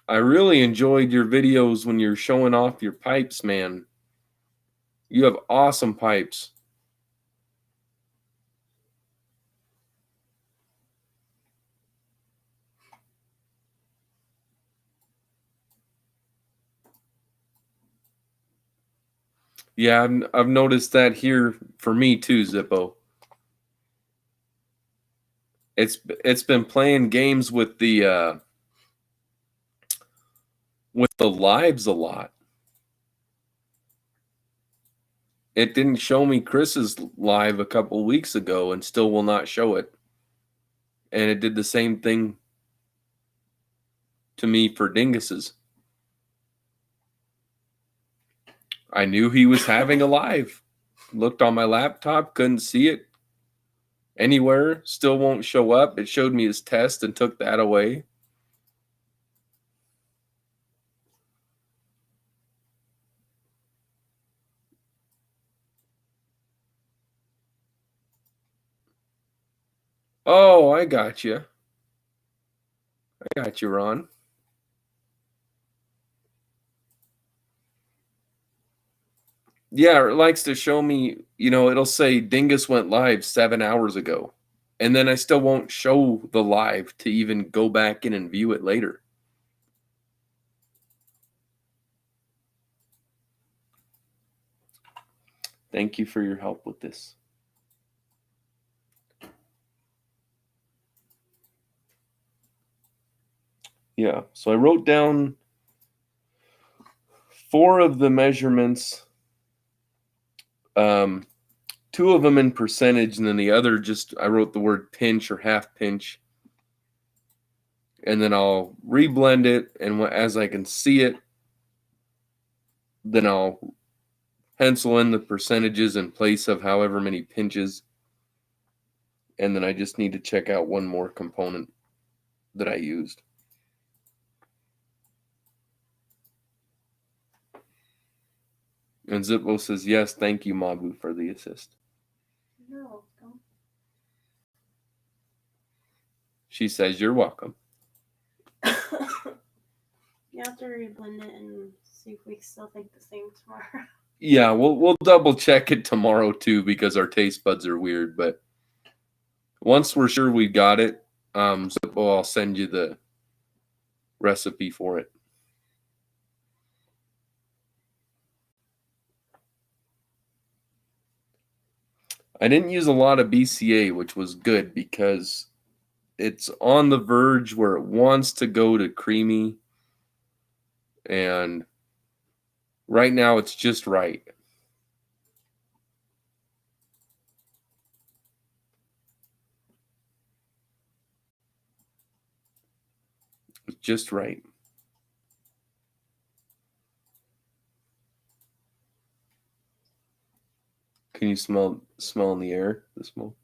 I really enjoyed your videos when you're showing off your pipes, man. You have awesome pipes. Yeah, I've noticed that here for me too, Zippo. It's been playing games with the lives a lot. It didn't show me Chris's live a couple weeks ago and still will not show it. And it did the same thing to me for Dingus's. I knew he was having a live. Looked on my laptop, couldn't see it anywhere, still won't show up. It showed me his test and took that away. Oh, I got you. Ron. Yeah, it likes to show me, it'll say Dingus went live 7 hours ago. And then I still won't show the live to even go back in and view it later. Thank you for your help with this. Yeah, so I wrote down 4 of the measurements, 2 of them in percentage, and then the other just I wrote the word pinch or half pinch. And then I'll reblend it, and as I can see it, then I'll pencil in the percentages in place of however many pinches. And then I just need to check out one more component that I used. And Zippo says, yes, thank you, Mabu, for the assist. No, don't. She says, you're welcome. You have to reblend it and see if we still think the same tomorrow. Yeah, we'll double check it tomorrow too, because our taste buds are weird. But once we're sure we got it, Zippo, I'll send you the recipe for it. I didn't use a lot of BCA, which was good because it's on the verge where it wants to go to creamy. And right now it's just right. It's just right. Can you smell in the air, the smoke?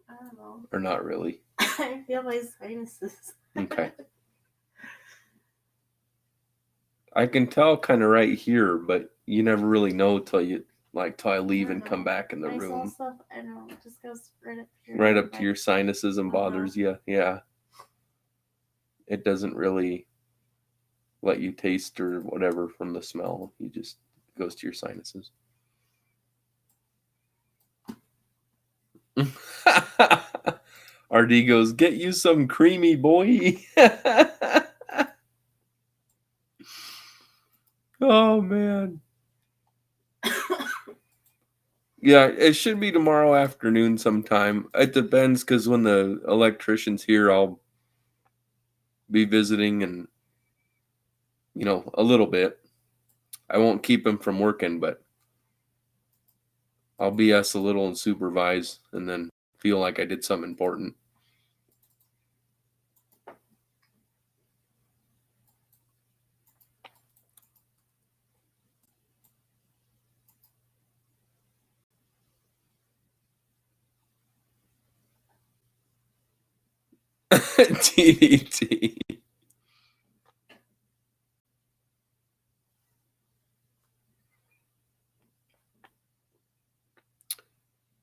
I don't know. Or not really? I feel my sinuses. Okay. I can tell kind of right here, but you never really know till I leave and come back in the room. Stuff, I know, it just goes right up to your sinuses and bothers you. Yeah. It doesn't really let you taste or whatever from the smell. You just goes to your sinuses. RD goes, get you some creamy, boy. Oh man. Yeah, it should be tomorrow afternoon sometime. It depends because when the electrician's here, I'll be visiting and a little bit. I won't keep him from working, but I'll BS a little and supervise and then feel like I did something important. TDT.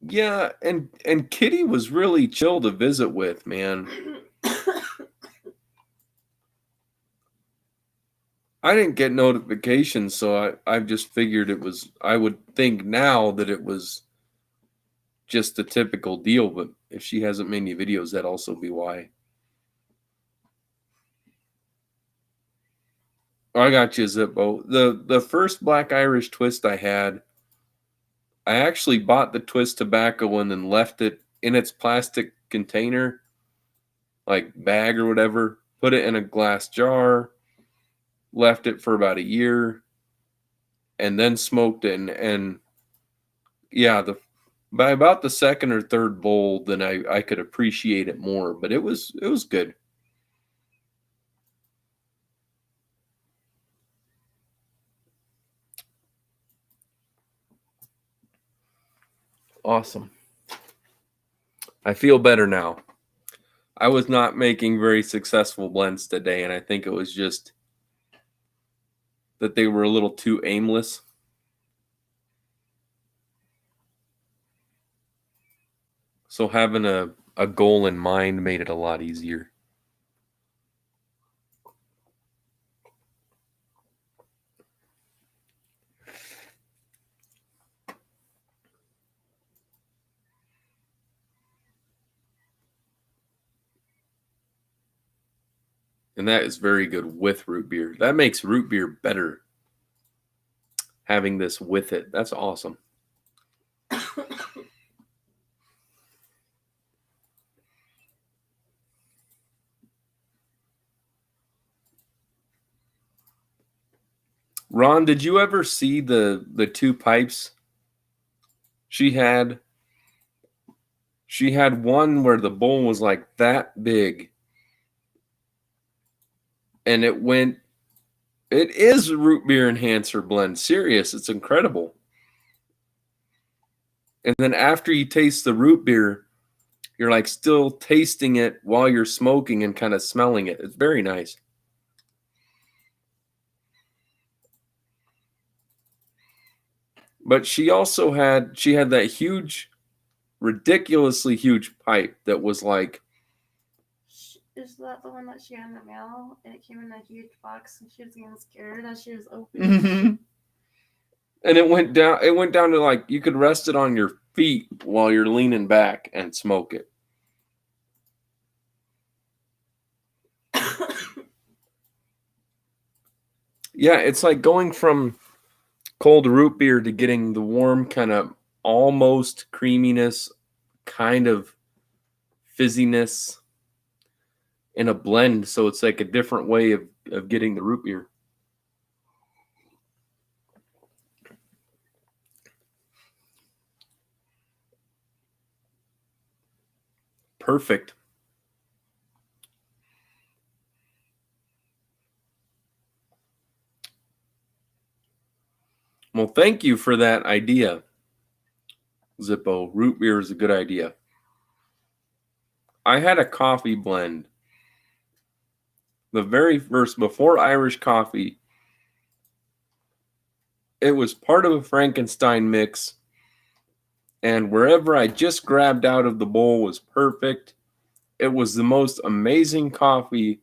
Yeah, and Kitty was really chill to visit with, man. I didn't get notifications, so I just figured I would think now that it was just a typical deal, but if she hasn't made any videos, that'd also be why. Oh, I got you, Zippo. The first Black Irish twist I had, I actually bought the twist tobacco and then left it in its plastic container, like bag or whatever, put it in a glass jar, left it for about a year, and then smoked it. And yeah, by about the second or third bowl, then I could appreciate it more. But it was good. Awesome. I feel better now. I was not making very successful blends today, and I think it was just that they were a little too aimless. So having a goal in mind made it a lot easier. And that is very good with root beer. That makes root beer better. Having this with it. That's awesome. Ron, did you ever see the two pipes she had? She had one where the bowl was like that big. And it is a root beer enhancer blend. Serious, it's incredible. And then after you taste the root beer, you're like still tasting it while you're smoking and kind of smelling it. It's very nice. But she had that huge, ridiculously huge pipe that was like, is that the one that she had in the mail and it came in a huge box and she was getting scared as she was opening? And it went down to like you could rest it on your feet while you're leaning back and smoke it. Yeah, it's like going from cold root beer to getting the warm kind of almost creaminess, kind of fizziness in a blend. So it's like a different way of getting the root beer. Perfect. Well, thank you for that idea, Zippo. Root beer is a good idea. I had a coffee blend. The very first, before Irish coffee, it was part of a Frankenstein mix. And wherever I just grabbed out of the bowl was perfect. It was the most amazing coffee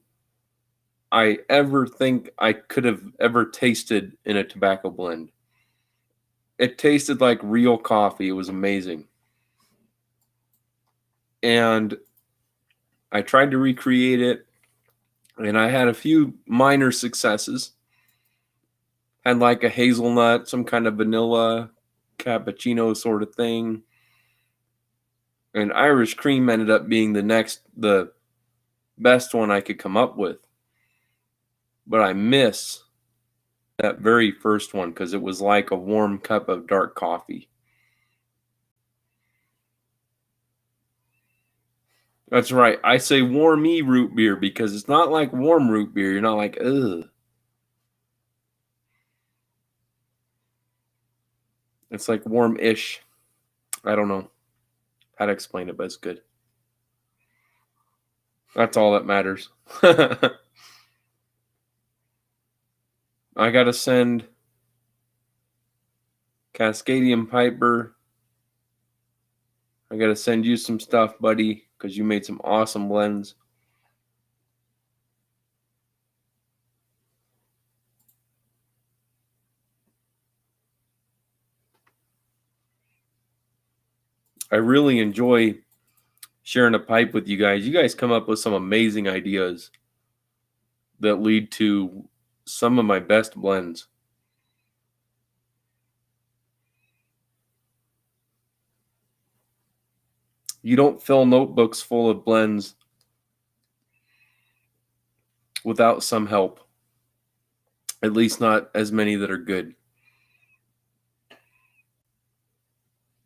I ever think I could have ever tasted in a tobacco blend. It tasted like real coffee. It was amazing. And I tried to recreate it, and I had a few minor successes. Had like a hazelnut, some kind of vanilla cappuccino sort of thing. And Irish cream ended up being the best one I could come up with. But I miss that very first one because it was like a warm cup of dark coffee. That's right. I say warmy root beer because it's not like warm root beer. You're not like, ugh. It's like warm-ish. I don't know how to explain it, but it's good. That's all that matters. I got to send Cascadian Piper. I got to send you some stuff, buddy, because you made some awesome blends. I really enjoy sharing a pipe with you guys. You guys come up with some amazing ideas that lead to some of my best blends. You don't fill notebooks full of blends without some help. At least not as many that are good.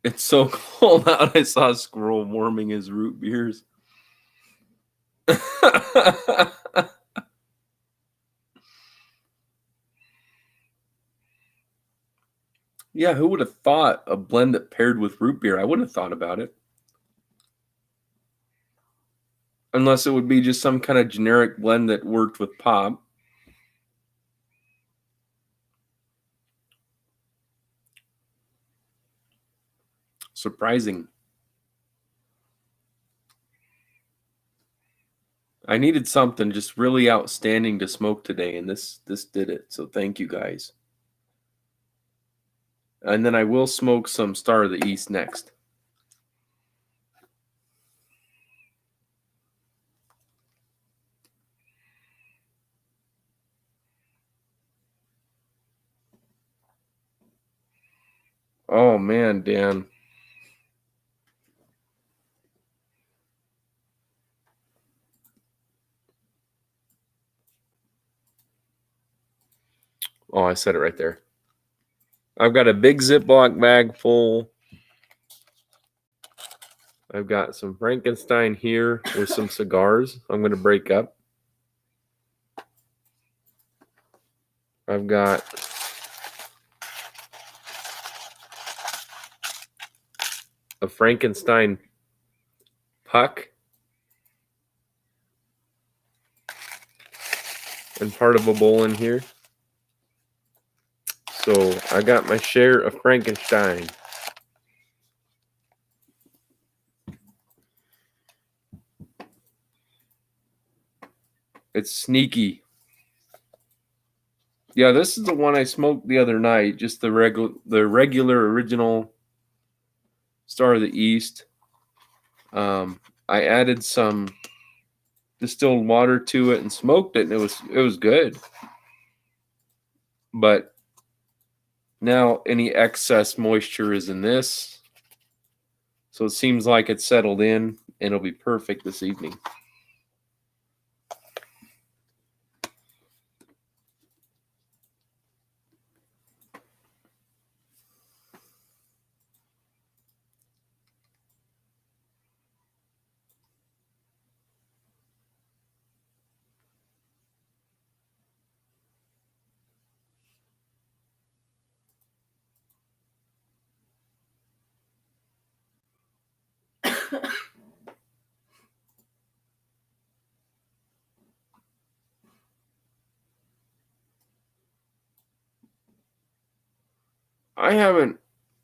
It's so cold out. I saw a squirrel warming his root beers. Yeah, who would have thought a blend that paired with root beer? I wouldn't have thought about it. Unless it would be just some kind of generic blend that worked with pop. Surprising. I needed something just really outstanding to smoke today, and this did it. So thank you guys. And then I will smoke some Star of the East next. Oh man, Dan. Oh, I said it right there. I've got a big Ziploc bag full. I've got some Frankenstein here with some cigars I'm going to break up. I've got a Frankenstein puck and part of a bowl in here. So I got my share of Frankenstein. It's sneaky. Yeah, this is the one I smoked the other night. Just the regular original Star of the East. I added some distilled water to it and smoked it, and it was good. But now any excess moisture is in this, so it seems like it's settled in, and it'll be perfect this evening.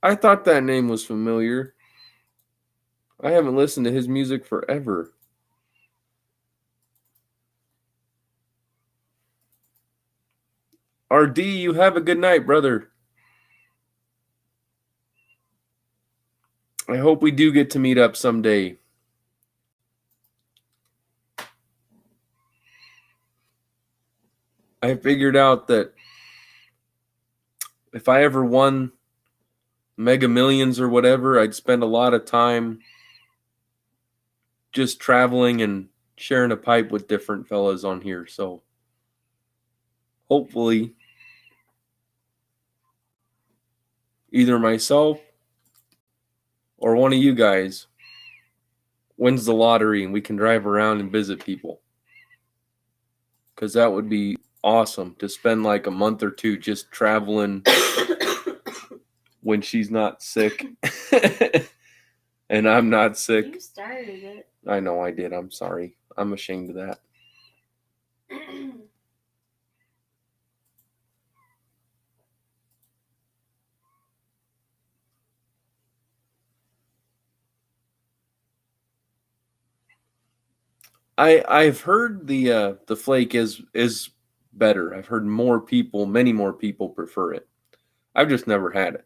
I thought that name was familiar. I haven't listened to his music forever. RD, you have a good night, brother. I hope we do get to meet up someday. I figured out that if I ever won Mega Millions or whatever, I'd spend a lot of time just traveling and sharing a pipe with different fellas on here. So hopefully either myself or one of you guys wins the lottery and we can drive around and visit people. Because that would be awesome to spend like a month or two just traveling when she's not sick and I'm not sick. You started it. I know I did. I'm sorry. I'm ashamed of that. I've heard the flake is better. I've heard many more people prefer it. I've just never had it.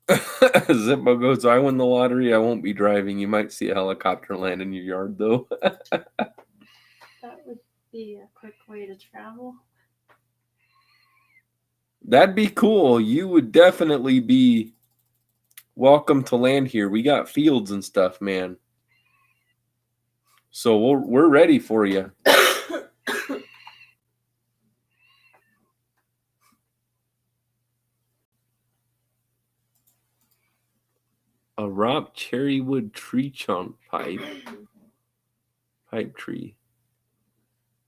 Zippo goes, I win the lottery, I won't be driving. You might see a helicopter land in your yard, though. That would be a quick way to travel. That'd be cool. You would definitely be welcome to land here. We got fields and stuff, man. So we're ready for you. A Rock cherrywood tree chunk pipe tree.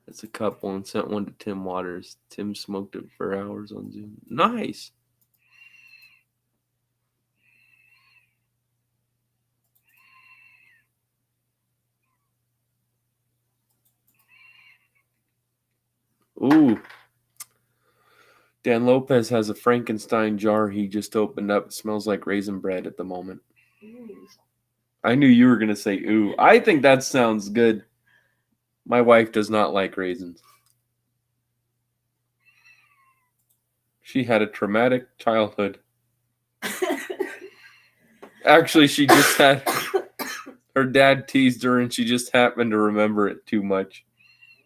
That's a couple and sent one to Tim Waters. Tim smoked it for hours on Zoom. Nice. Ooh. Dan Lopez has a Frankenstein jar he just opened up. It smells like raisin bread at the moment. I knew you were going to say ooh. I think that sounds good. My wife does not like raisins. She had a traumatic childhood. Actually, she just had... Her dad teased her and she just happened to remember it too much.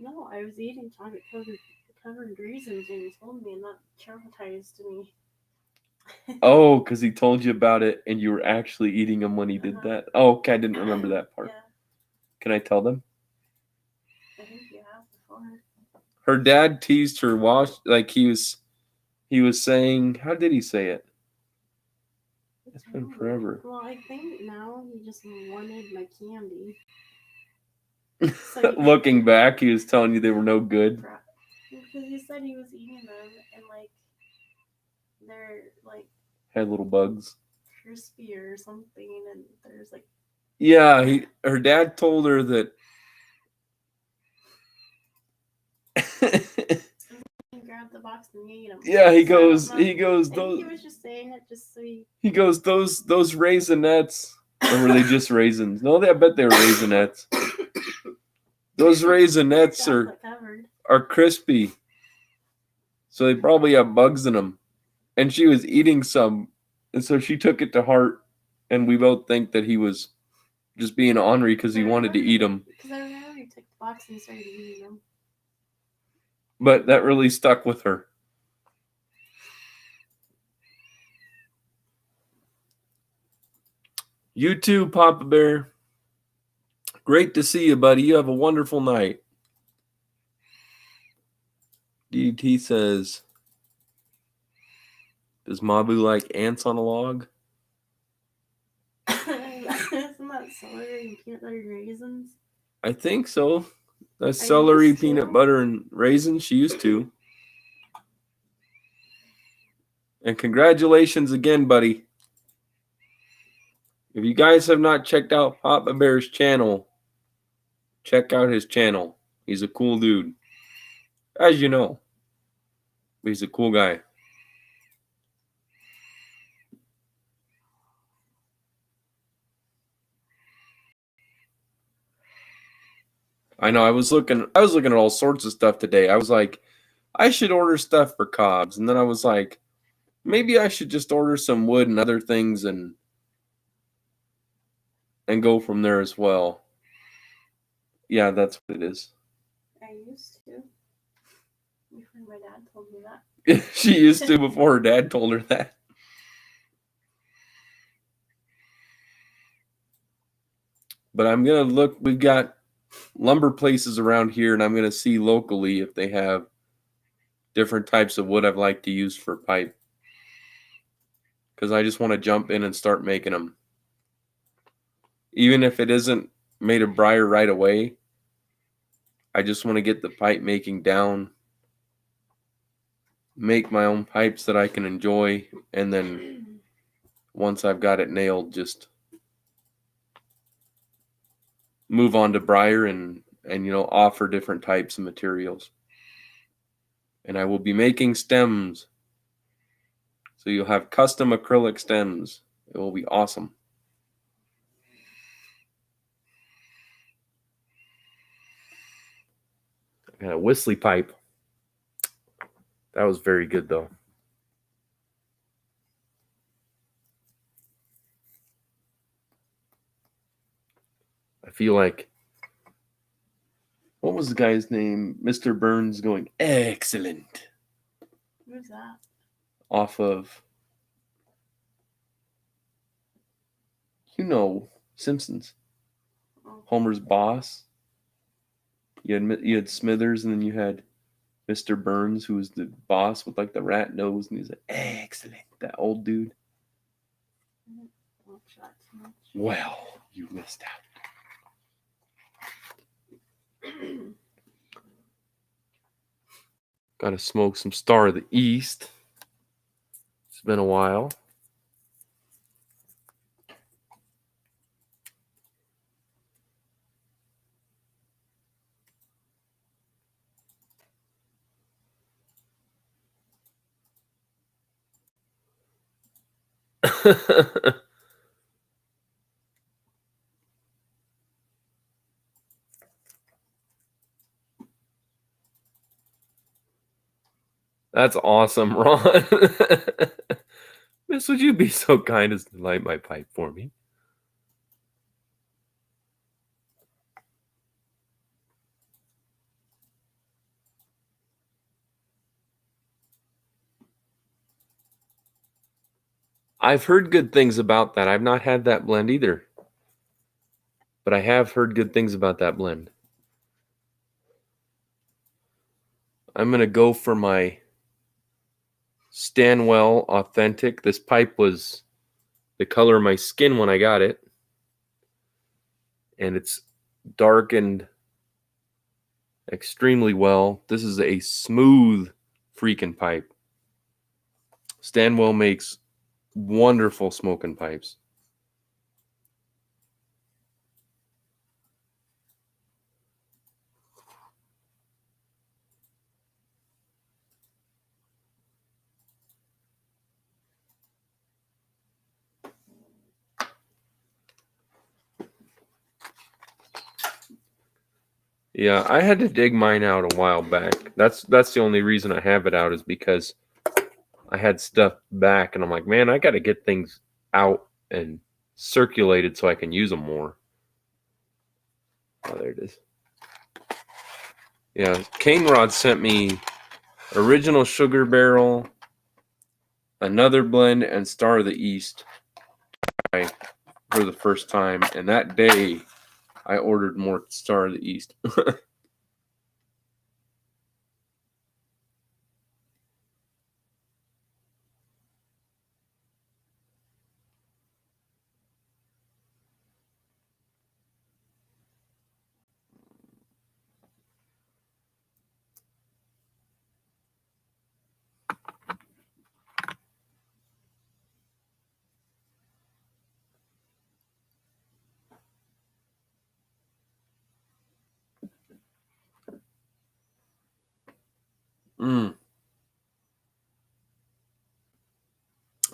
No, I was eating chocolate covered raisins when you told me, and that traumatized me. Oh, because he told you about it and you were actually eating them when he did that? Oh, okay, I didn't remember that part. Yeah. Can I tell them? I think you have before. Her dad teased her while, like he was saying, how did he say it? It's been forever. Well, I think now he just wanted my candy. So Looking back, he was telling you they were no good. Because he said he was eating them and like they're like had little bugs, crispy or something, and there's like her dad told her that. He grabbed the box and ate them. Yeah, he goes those. He was just saying it just so he goes those Raisinets, or were they just raisins? No, I bet they were Raisinets. Those Raisinets are crispy, so they probably have bugs in them. And she was eating some, and so she took it to heart. And we both think that he was just being ornery because he wanted to eat them. Because I remember he took the box and started eating them. But that really stuck with her. You too, Papa Bear. Great to see you, buddy. You have a wonderful night. DT says, does Mabu like ants on a log? Isn't that celery and peanut butter and raisins? I think so. That's celery, peanut butter, and raisins. She used to. And congratulations again, buddy. If you guys have not checked out Papa Bear's channel, check out his channel. He's a cool dude. As you know, he's a cool guy. I know. I was looking at all sorts of stuff today. I was like, I should order stuff for Cobbs, and then I was like, maybe I should just order some wood and other things and go from there as well. Yeah, that's what it is. I used to. Before my dad told me that. She used to before her dad told her that. But I'm going to look. We've got lumber places around here, and I'm going to see locally if they have different types of wood I'd like to use for pipe. Because I just want to jump in and start making them. Even if it isn't made of briar right away, I just want to get the pipe making down, make my own pipes that I can enjoy, and then once I've got it nailed, just move on to briar and offer different types of materials. And I will be making stems. So you'll have custom acrylic stems. It will be awesome. I got a whistly pipe. That was very good though. I feel like, what was the guy's name? Mr. Burns going, excellent. Who's that? Off of, Simpsons. Oh. Homer's boss. You had Smithers, and then you had Mr. Burns, who was the boss with like the rat nose, and he's like, excellent. That old dude. Watch that too much. Well, you missed out. Gotta smoke some Star of the East. It's been a while. That's awesome, Ron. Miss, would you be so kind as to light my pipe for me? I've heard good things about that. I've not had that blend either. But I have heard good things about that blend. I'm going to go for my Stanwell Authentic. This pipe was the color of my skin when I got it. And it's darkened extremely well. This is a smooth freaking pipe. Stanwell makes wonderful smoking pipes. Yeah, I had to dig mine out a while back. That's the only reason I have it out, is because I had stuff back, and I'm like, man, I got to get things out and circulated so I can use them more. Oh, there it is. Yeah, Cane Rod sent me original Sugar Barrel, another blend, and Star of the East for the first time. And that day, I ordered more Star of the East.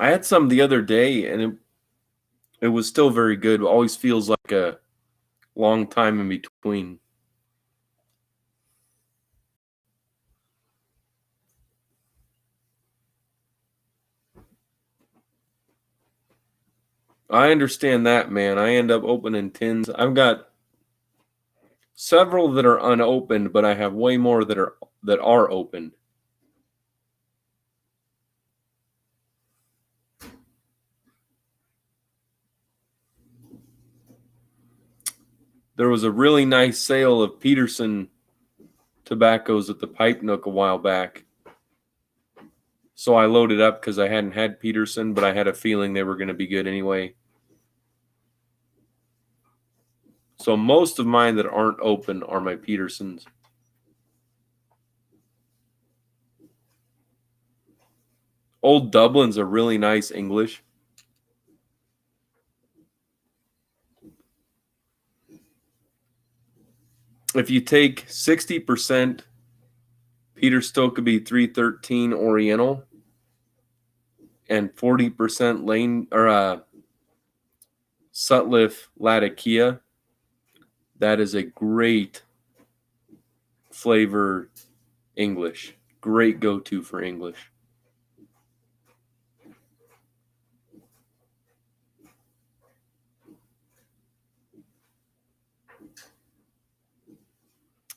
I had some the other day, and it was still very good. It always feels like a long time in between. I understand that, man. I end up opening tins. I've got several that are unopened, but I have way more that are opened. There was a really nice sale of Peterson tobaccos at the Pipe Nook a while back. So I loaded up because I hadn't had Peterson, but I had a feeling they were going to be good anyway. So most of mine that aren't open are my Petersons. Old Dublin's a really nice English. If you take 60% Peter Stokeby 313 Oriental and 40% Lane or Sutliff Latakia, that is a great flavor English. Great go-to for English.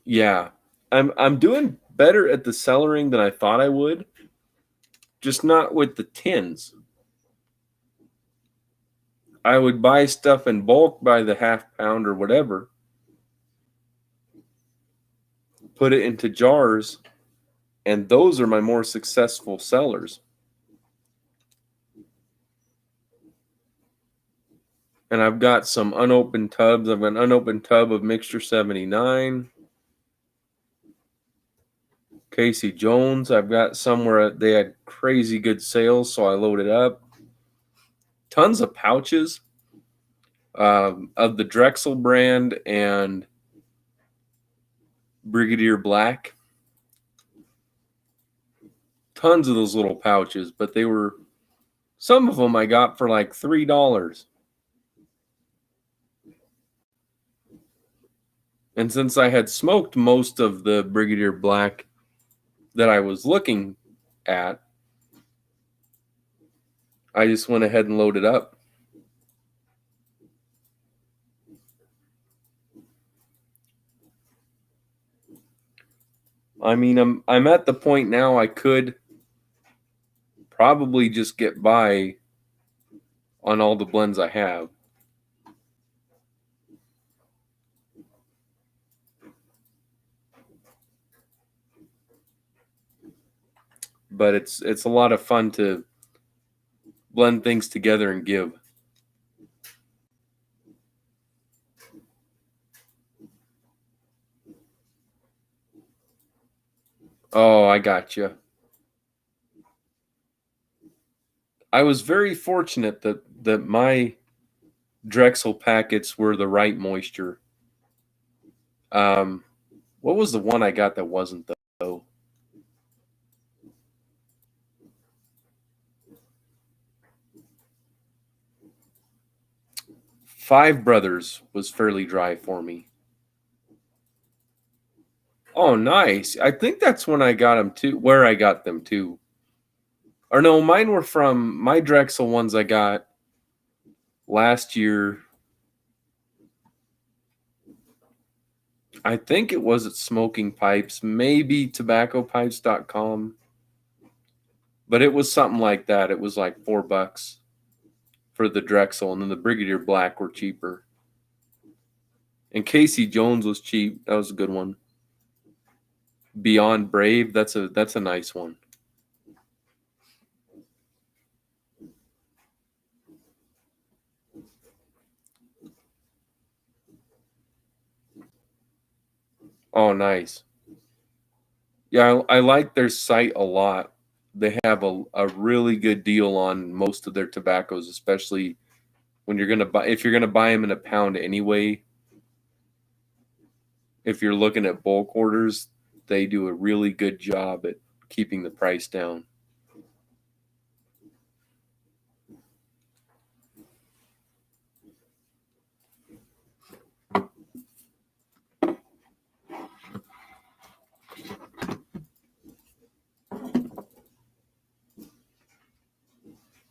Yeah. I'm doing better at the cellaring than I thought I would. Just not with the tins. I would buy stuff in bulk by the half pound or whatever. Put it into jars, and those are my more successful cellars. And I've got some unopened tubs. I've got an unopened tub of Mixture 79. Casey Jones. I've got somewhere they had crazy good sales, so I loaded up. Tons of pouches of the Drexel brand and Brigadier Black. Tons of those little pouches, but they were, some of them I got for like $3. And since I had smoked most of the Brigadier Black that I was looking at, I just went ahead and loaded up. I mean, I'm at the point now I could probably just get by on all the blends I have. But it's a lot of fun to blend things together and give. Oh, I got you. I was very fortunate that my Drexel packets were the right moisture. What was the one I got that wasn't though? Five Brothers was fairly dry for me. Oh, nice. I think that's when I got them too. Where I got them too. Or no, mine were from my Drexel ones I got last year. I think it was at Smoking Pipes, maybe tobaccopipes.com. But it was something like that. It was like $4 for the Drexel, and then the Brigadier Black were cheaper. And Casey Jones was cheap. That was a good one. Beyond Brave, that's a nice one. Oh, nice. Yeah, I like their site a lot. They have a really good deal on most of their tobaccos, especially when you're gonna buy, if you're gonna buy them in a pound anyway. If you're looking at bulk orders, they do a really good job at keeping the price down.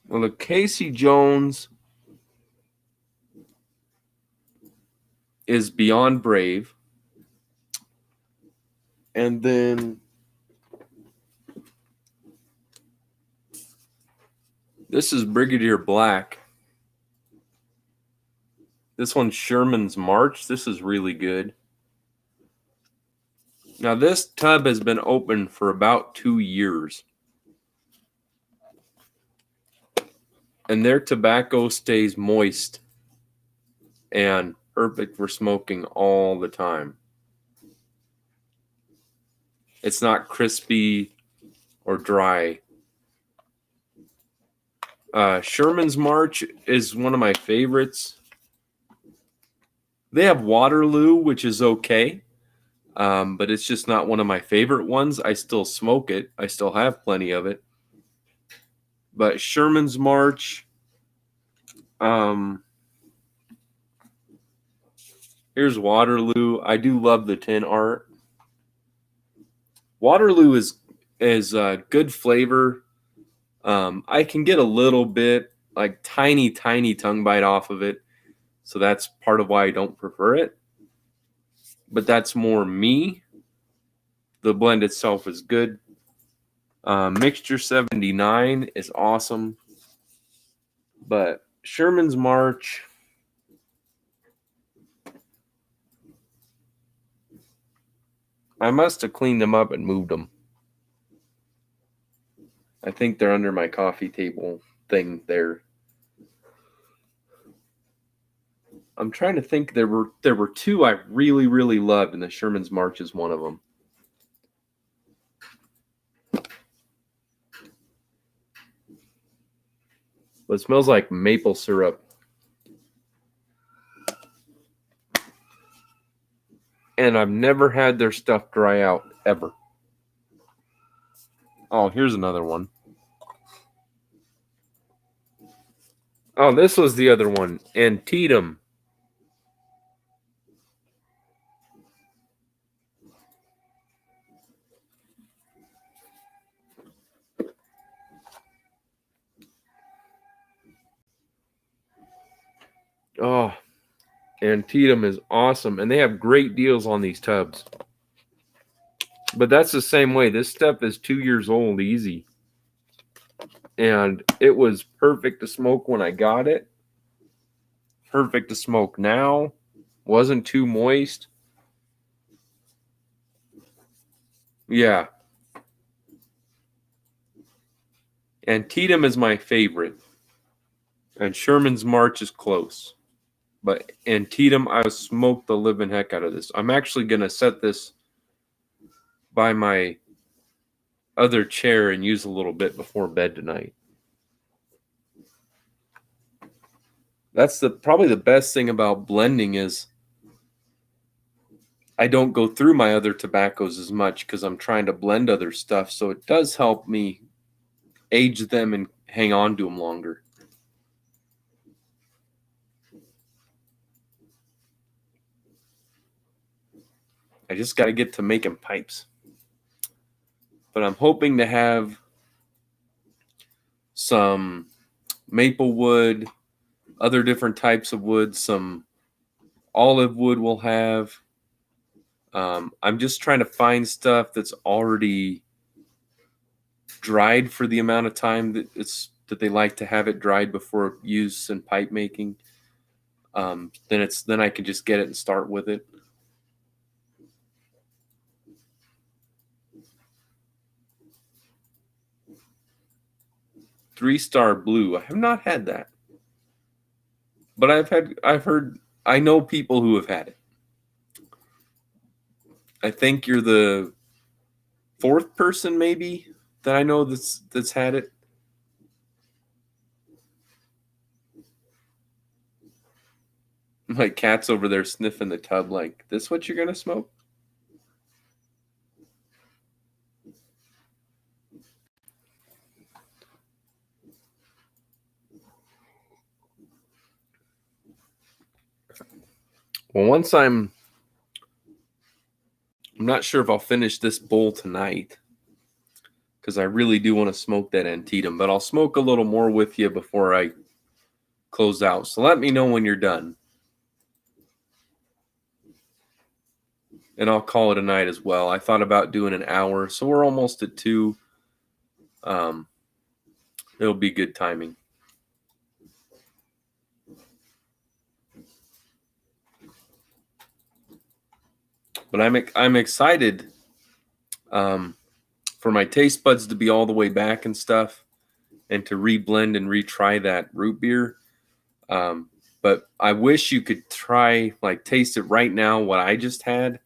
Well, the Casey Jones is Beyond Brave. And then this is Brigadier Black. This one's Sherman's March. This is really good. Now, this tub has been open for about 2 years. And their tobacco stays moist and perfect for smoking all the time. It's not crispy or dry. Sherman's March is one of my favorites. They have Waterloo, which is okay, but it's just not one of my favorite ones. I still smoke it. I still have plenty of it. But Sherman's March, here's Waterloo. I do love the tin art. Waterloo is good flavor. I can get a little bit, like tiny tongue bite off of it. So that's part of why I don't prefer it. But that's more me. The blend itself is good. Mixture 79 is awesome. But Sherman's March, I must have cleaned them up and moved them. I think they're under my coffee table thing there. I'm trying to think. There were two I really loved, and the Sherman's March is one of them. But it smells like maple syrup. And I've never had their stuff dry out, ever. Oh, here's another one. Oh, this was the other one. Antietam. Oh, Antietam is awesome. And they have great deals on these tubs. But that's the same way. This stuff is 2 years old, easy. And it was perfect to smoke when I got it. Perfect to smoke now. Wasn't too moist. Yeah. Antietam is my favorite. And Sherman's March is close. But Antietam, I smoked the living heck out of this. I'm actually going to set this by my other chair and use a little bit before bed tonight. That's probably the best thing about blending is I don't go through my other tobaccos as much because I'm trying to blend other stuff. So it does help me age them and hang on to them longer. I just got to get to making pipes. But I'm hoping to have some maple wood, other different types of wood, some olive wood we'll have. I'm just trying to find stuff that's already dried for the amount of time that they like to have it dried before use in pipe making. Then I can just get it and start with it. Three-Star Blue. I have not had that. But I know people who have had it. I think you're the fourth person maybe that I know that's had it. My cat's over there sniffing the tub like, this what you're going to smoke? Well, once I'm not sure if I'll finish this bowl tonight because I really do want to smoke that Antietam, but I'll smoke a little more with you before I close out. So let me know when you're done. and I'll call it a night as well. I thought about doing an hour, so we're almost at 2. It'll be good timing. But I'm excited for my taste buds to be all the way back and stuff, and to reblend and retry that root beer. But I wish you could try, like, taste it right now, what I just had.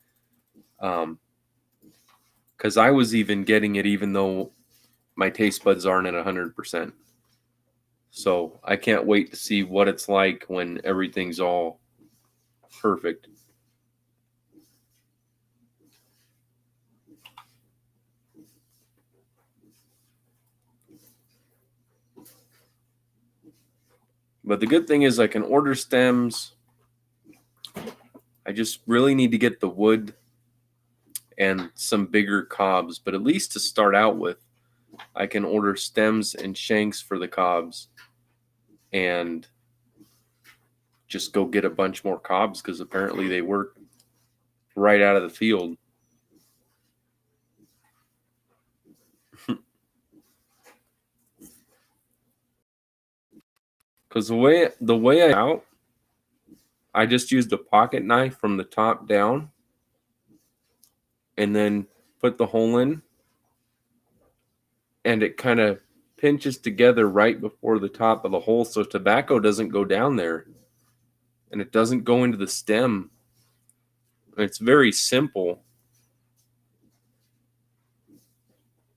Because I was even getting it even though my taste buds aren't at 100%. So I can't wait to see what it's like when everything's all perfect. But the good thing is I can order stems. I just really need to get the wood and some bigger cobs. But at least to start out with, I can order stems and shanks for the cobs and just go get a bunch more cobs, because apparently they work right out of the field. Because the way I just used a pocket knife from the top down and then put the hole in, and it kind of pinches together right before the top of the hole, so tobacco doesn't go down there and it doesn't go into the stem. It's very simple,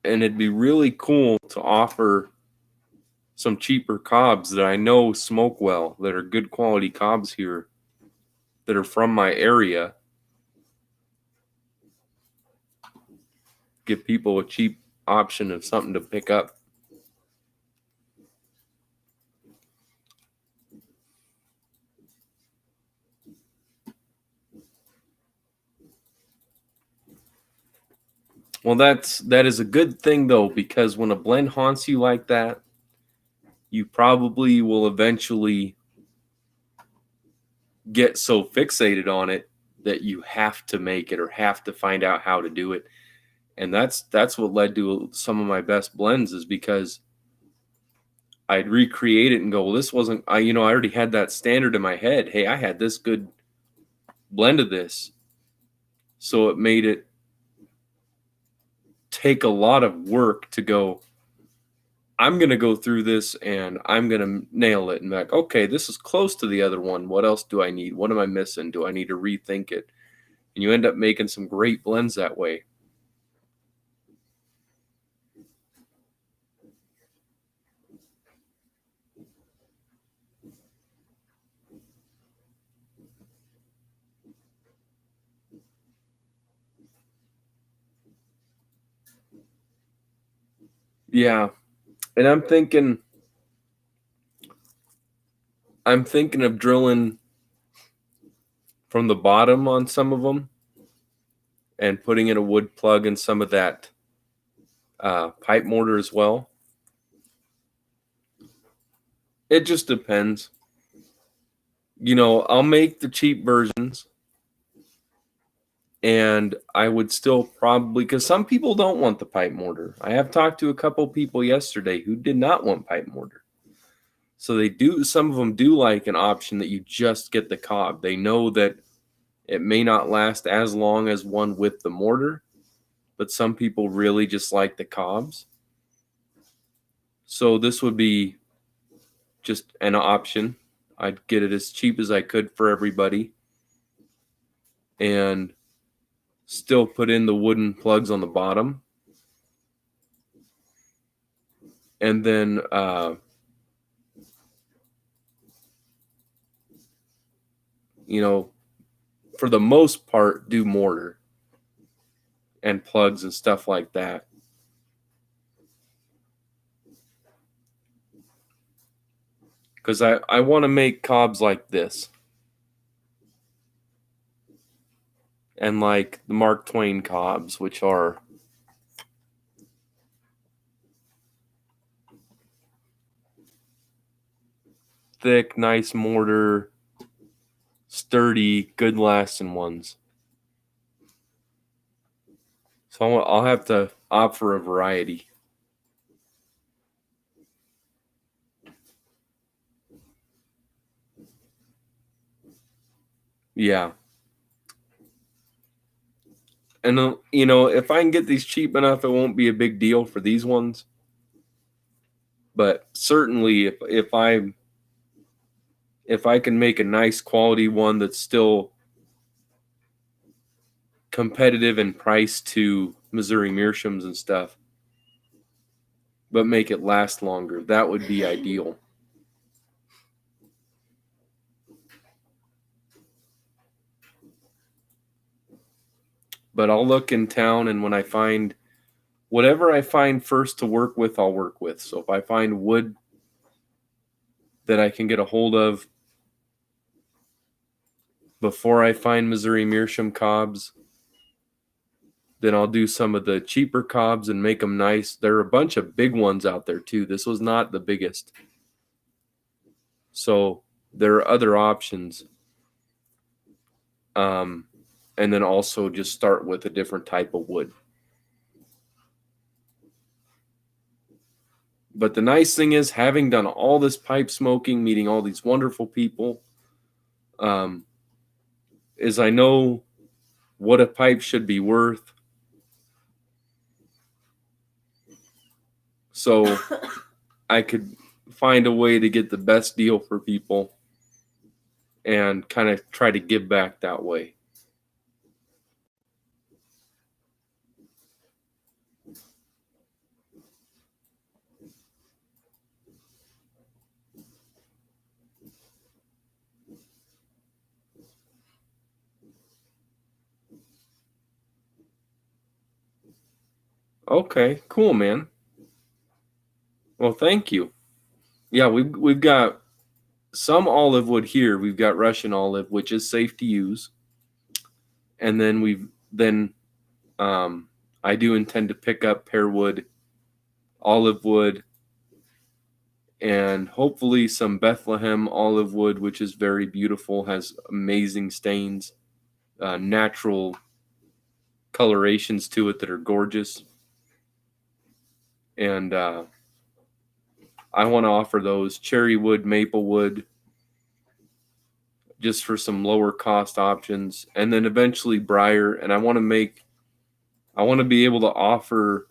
and it'd be really cool to offer some cheaper cobs that I know smoke well, that are good quality cobs here, that are from my area. Give people a cheap option of something to pick up. Well, that is a good thing though, because when a blend haunts you like that, you probably will eventually get so fixated on it that you have to make it or have to find out how to do it. And that's what led to some of my best blends, is because I'd recreate it and go, well, this wasn't, I already had that standard in my head. Hey, I had this good blend of this. So it made it take a lot of work to go, I'm going to go through this and I'm going to nail it and be like, okay, this is close to the other one. What else do I need? What am I missing? Do I need to rethink it? And you end up making some great blends that way. Yeah. And I'm thinking of drilling from the bottom on some of them and putting in a wood plug and some of that pipe mortar as well. It just depends. I'll make the cheap versions, and I would still probably, because some people don't want the pipe mortar. I have talked to a couple people yesterday who did not want pipe mortar. So some of them do like an option that you just get the cob. They know that it may not last as long as one with the mortar, but some people really just like the cobs. So this would be just an option. I'd get it as cheap as I could for everybody and still put in the wooden plugs on the bottom. And then for the most part, do mortar and plugs and stuff like that. Because I want to make cobs like this. And like the Mark Twain cobs, which are thick, nice mortar, sturdy, good lasting ones. So I'll have to opt for a variety. Yeah. And if I can get these cheap enough, it won't be a big deal for these ones. But certainly if I can make a nice quality one that's still competitive in price to Missouri Meerschaums and stuff, but make it last longer, that would be ideal. But I'll look in town, and when I find whatever I find first to work with, I'll work with. So if I find wood that I can get a hold of before I find Missouri Meerschaum cobs, then I'll do some of the cheaper cobs and make them nice. There are a bunch of big ones out there too. This was not the biggest. So there are other options. And then also just start with a different type of wood. But the nice thing is, having done all this pipe smoking, meeting all these wonderful people, is I know what a pipe should be worth. So I could find a way to get the best deal for people and kind of try to give back that way. Okay, cool, man. Well, thank you. Yeah, we've got some olive wood here. We've got Russian olive, which is safe to use, and then I do intend to pick up pear wood, olive wood, and hopefully some Bethlehem olive wood, which is very beautiful, has amazing stains, natural colorations to it that are gorgeous. And I want to offer those cherry wood, maple wood, just for some lower cost options, and then eventually Briar'd. And I want to be able to offer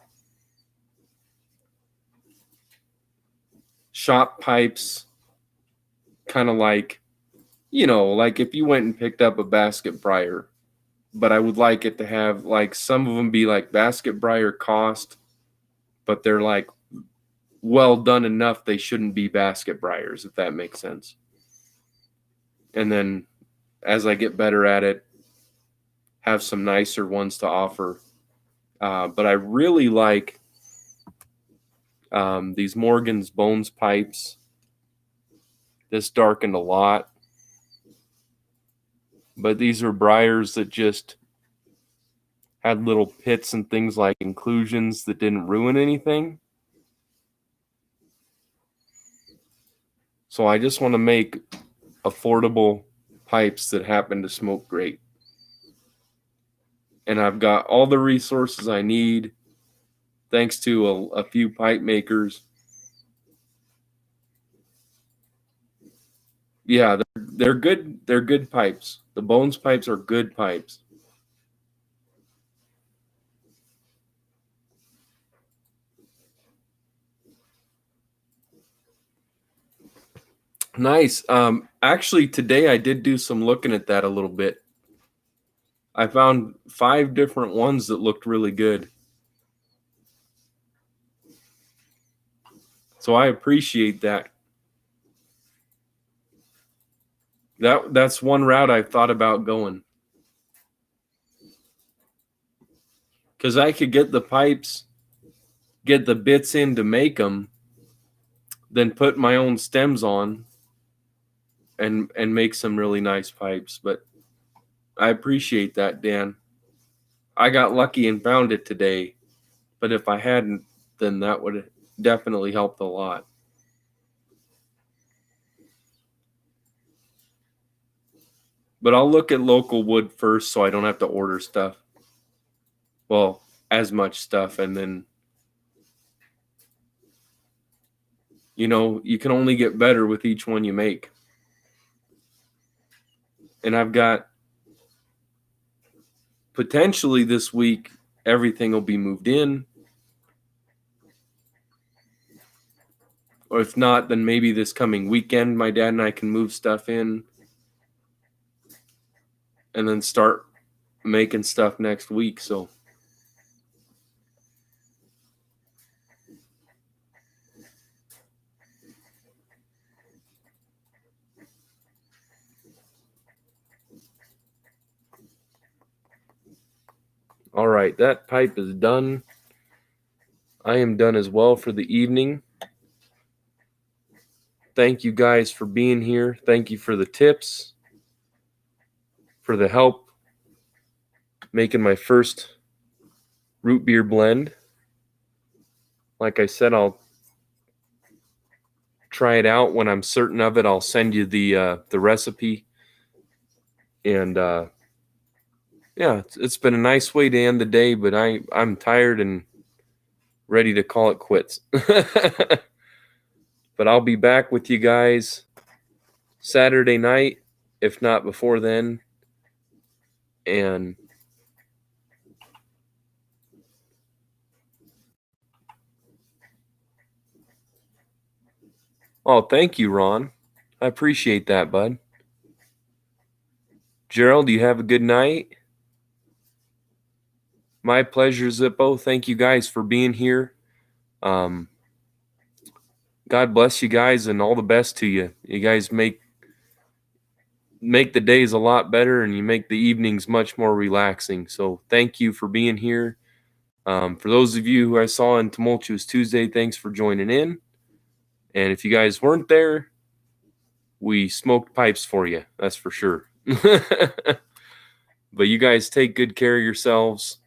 shop pipes, kind of like if you went and picked up a basket Briar, but I would like it to have like some of them be like basket Briar cost, but they're like well done enough they shouldn't be basket Briars, if that makes sense. And then as I get better at it, have some nicer ones to offer. But I really like these Morgan's Bones pipes. This darkened a lot. But these are Briars that just had little pits and things like inclusions that didn't ruin anything. So I just want to make affordable pipes that happen to smoke great. And I've got all the resources I need thanks to a few pipe makers. Yeah, they're good. They're good pipes. The Bones pipes are good pipes. Nice. Actually, today I did do some looking at that a little bit. I found 5 different ones that looked really good. So I appreciate that. That's one route I've thought about going. Because I could get the pipes, get the bits in to make them, then put my own stems on and make some really nice pipes. But I appreciate that, Dan. I got lucky and found it today. But if I hadn't, then that would have definitely helped a lot. But I'll look at local wood first so I don't have to order stuff. Well, as much stuff. And then, you can only get better with each one you make. And I've got potentially this week, everything will be moved in. Or if not, then maybe this coming weekend, my dad and I can move stuff in and then start making stuff next week. So all right, that pipe is done. I am done as well for the evening. Thank you guys for being here. Thank you for the tips, for the help making my first root beer blend. Like I said, I'll try it out. When I'm certain of it, I'll send you the recipe. And yeah, it's been a nice way to end the day, but I'm tired and ready to call it quits. But I'll be back with you guys Saturday night, if not before then. And oh, thank you, Ron. I appreciate that, bud. Gerald, you have a good night. My pleasure, Zippo. Thank you guys for being here. God bless you guys and all the best to you. You guys make the days a lot better, and you make the evenings much more relaxing. So thank you for being here. For those of you who I saw on Tumultuous Tuesday, thanks for joining in. And if you guys weren't there, we smoked pipes for you. That's for sure. But you guys take good care of yourselves.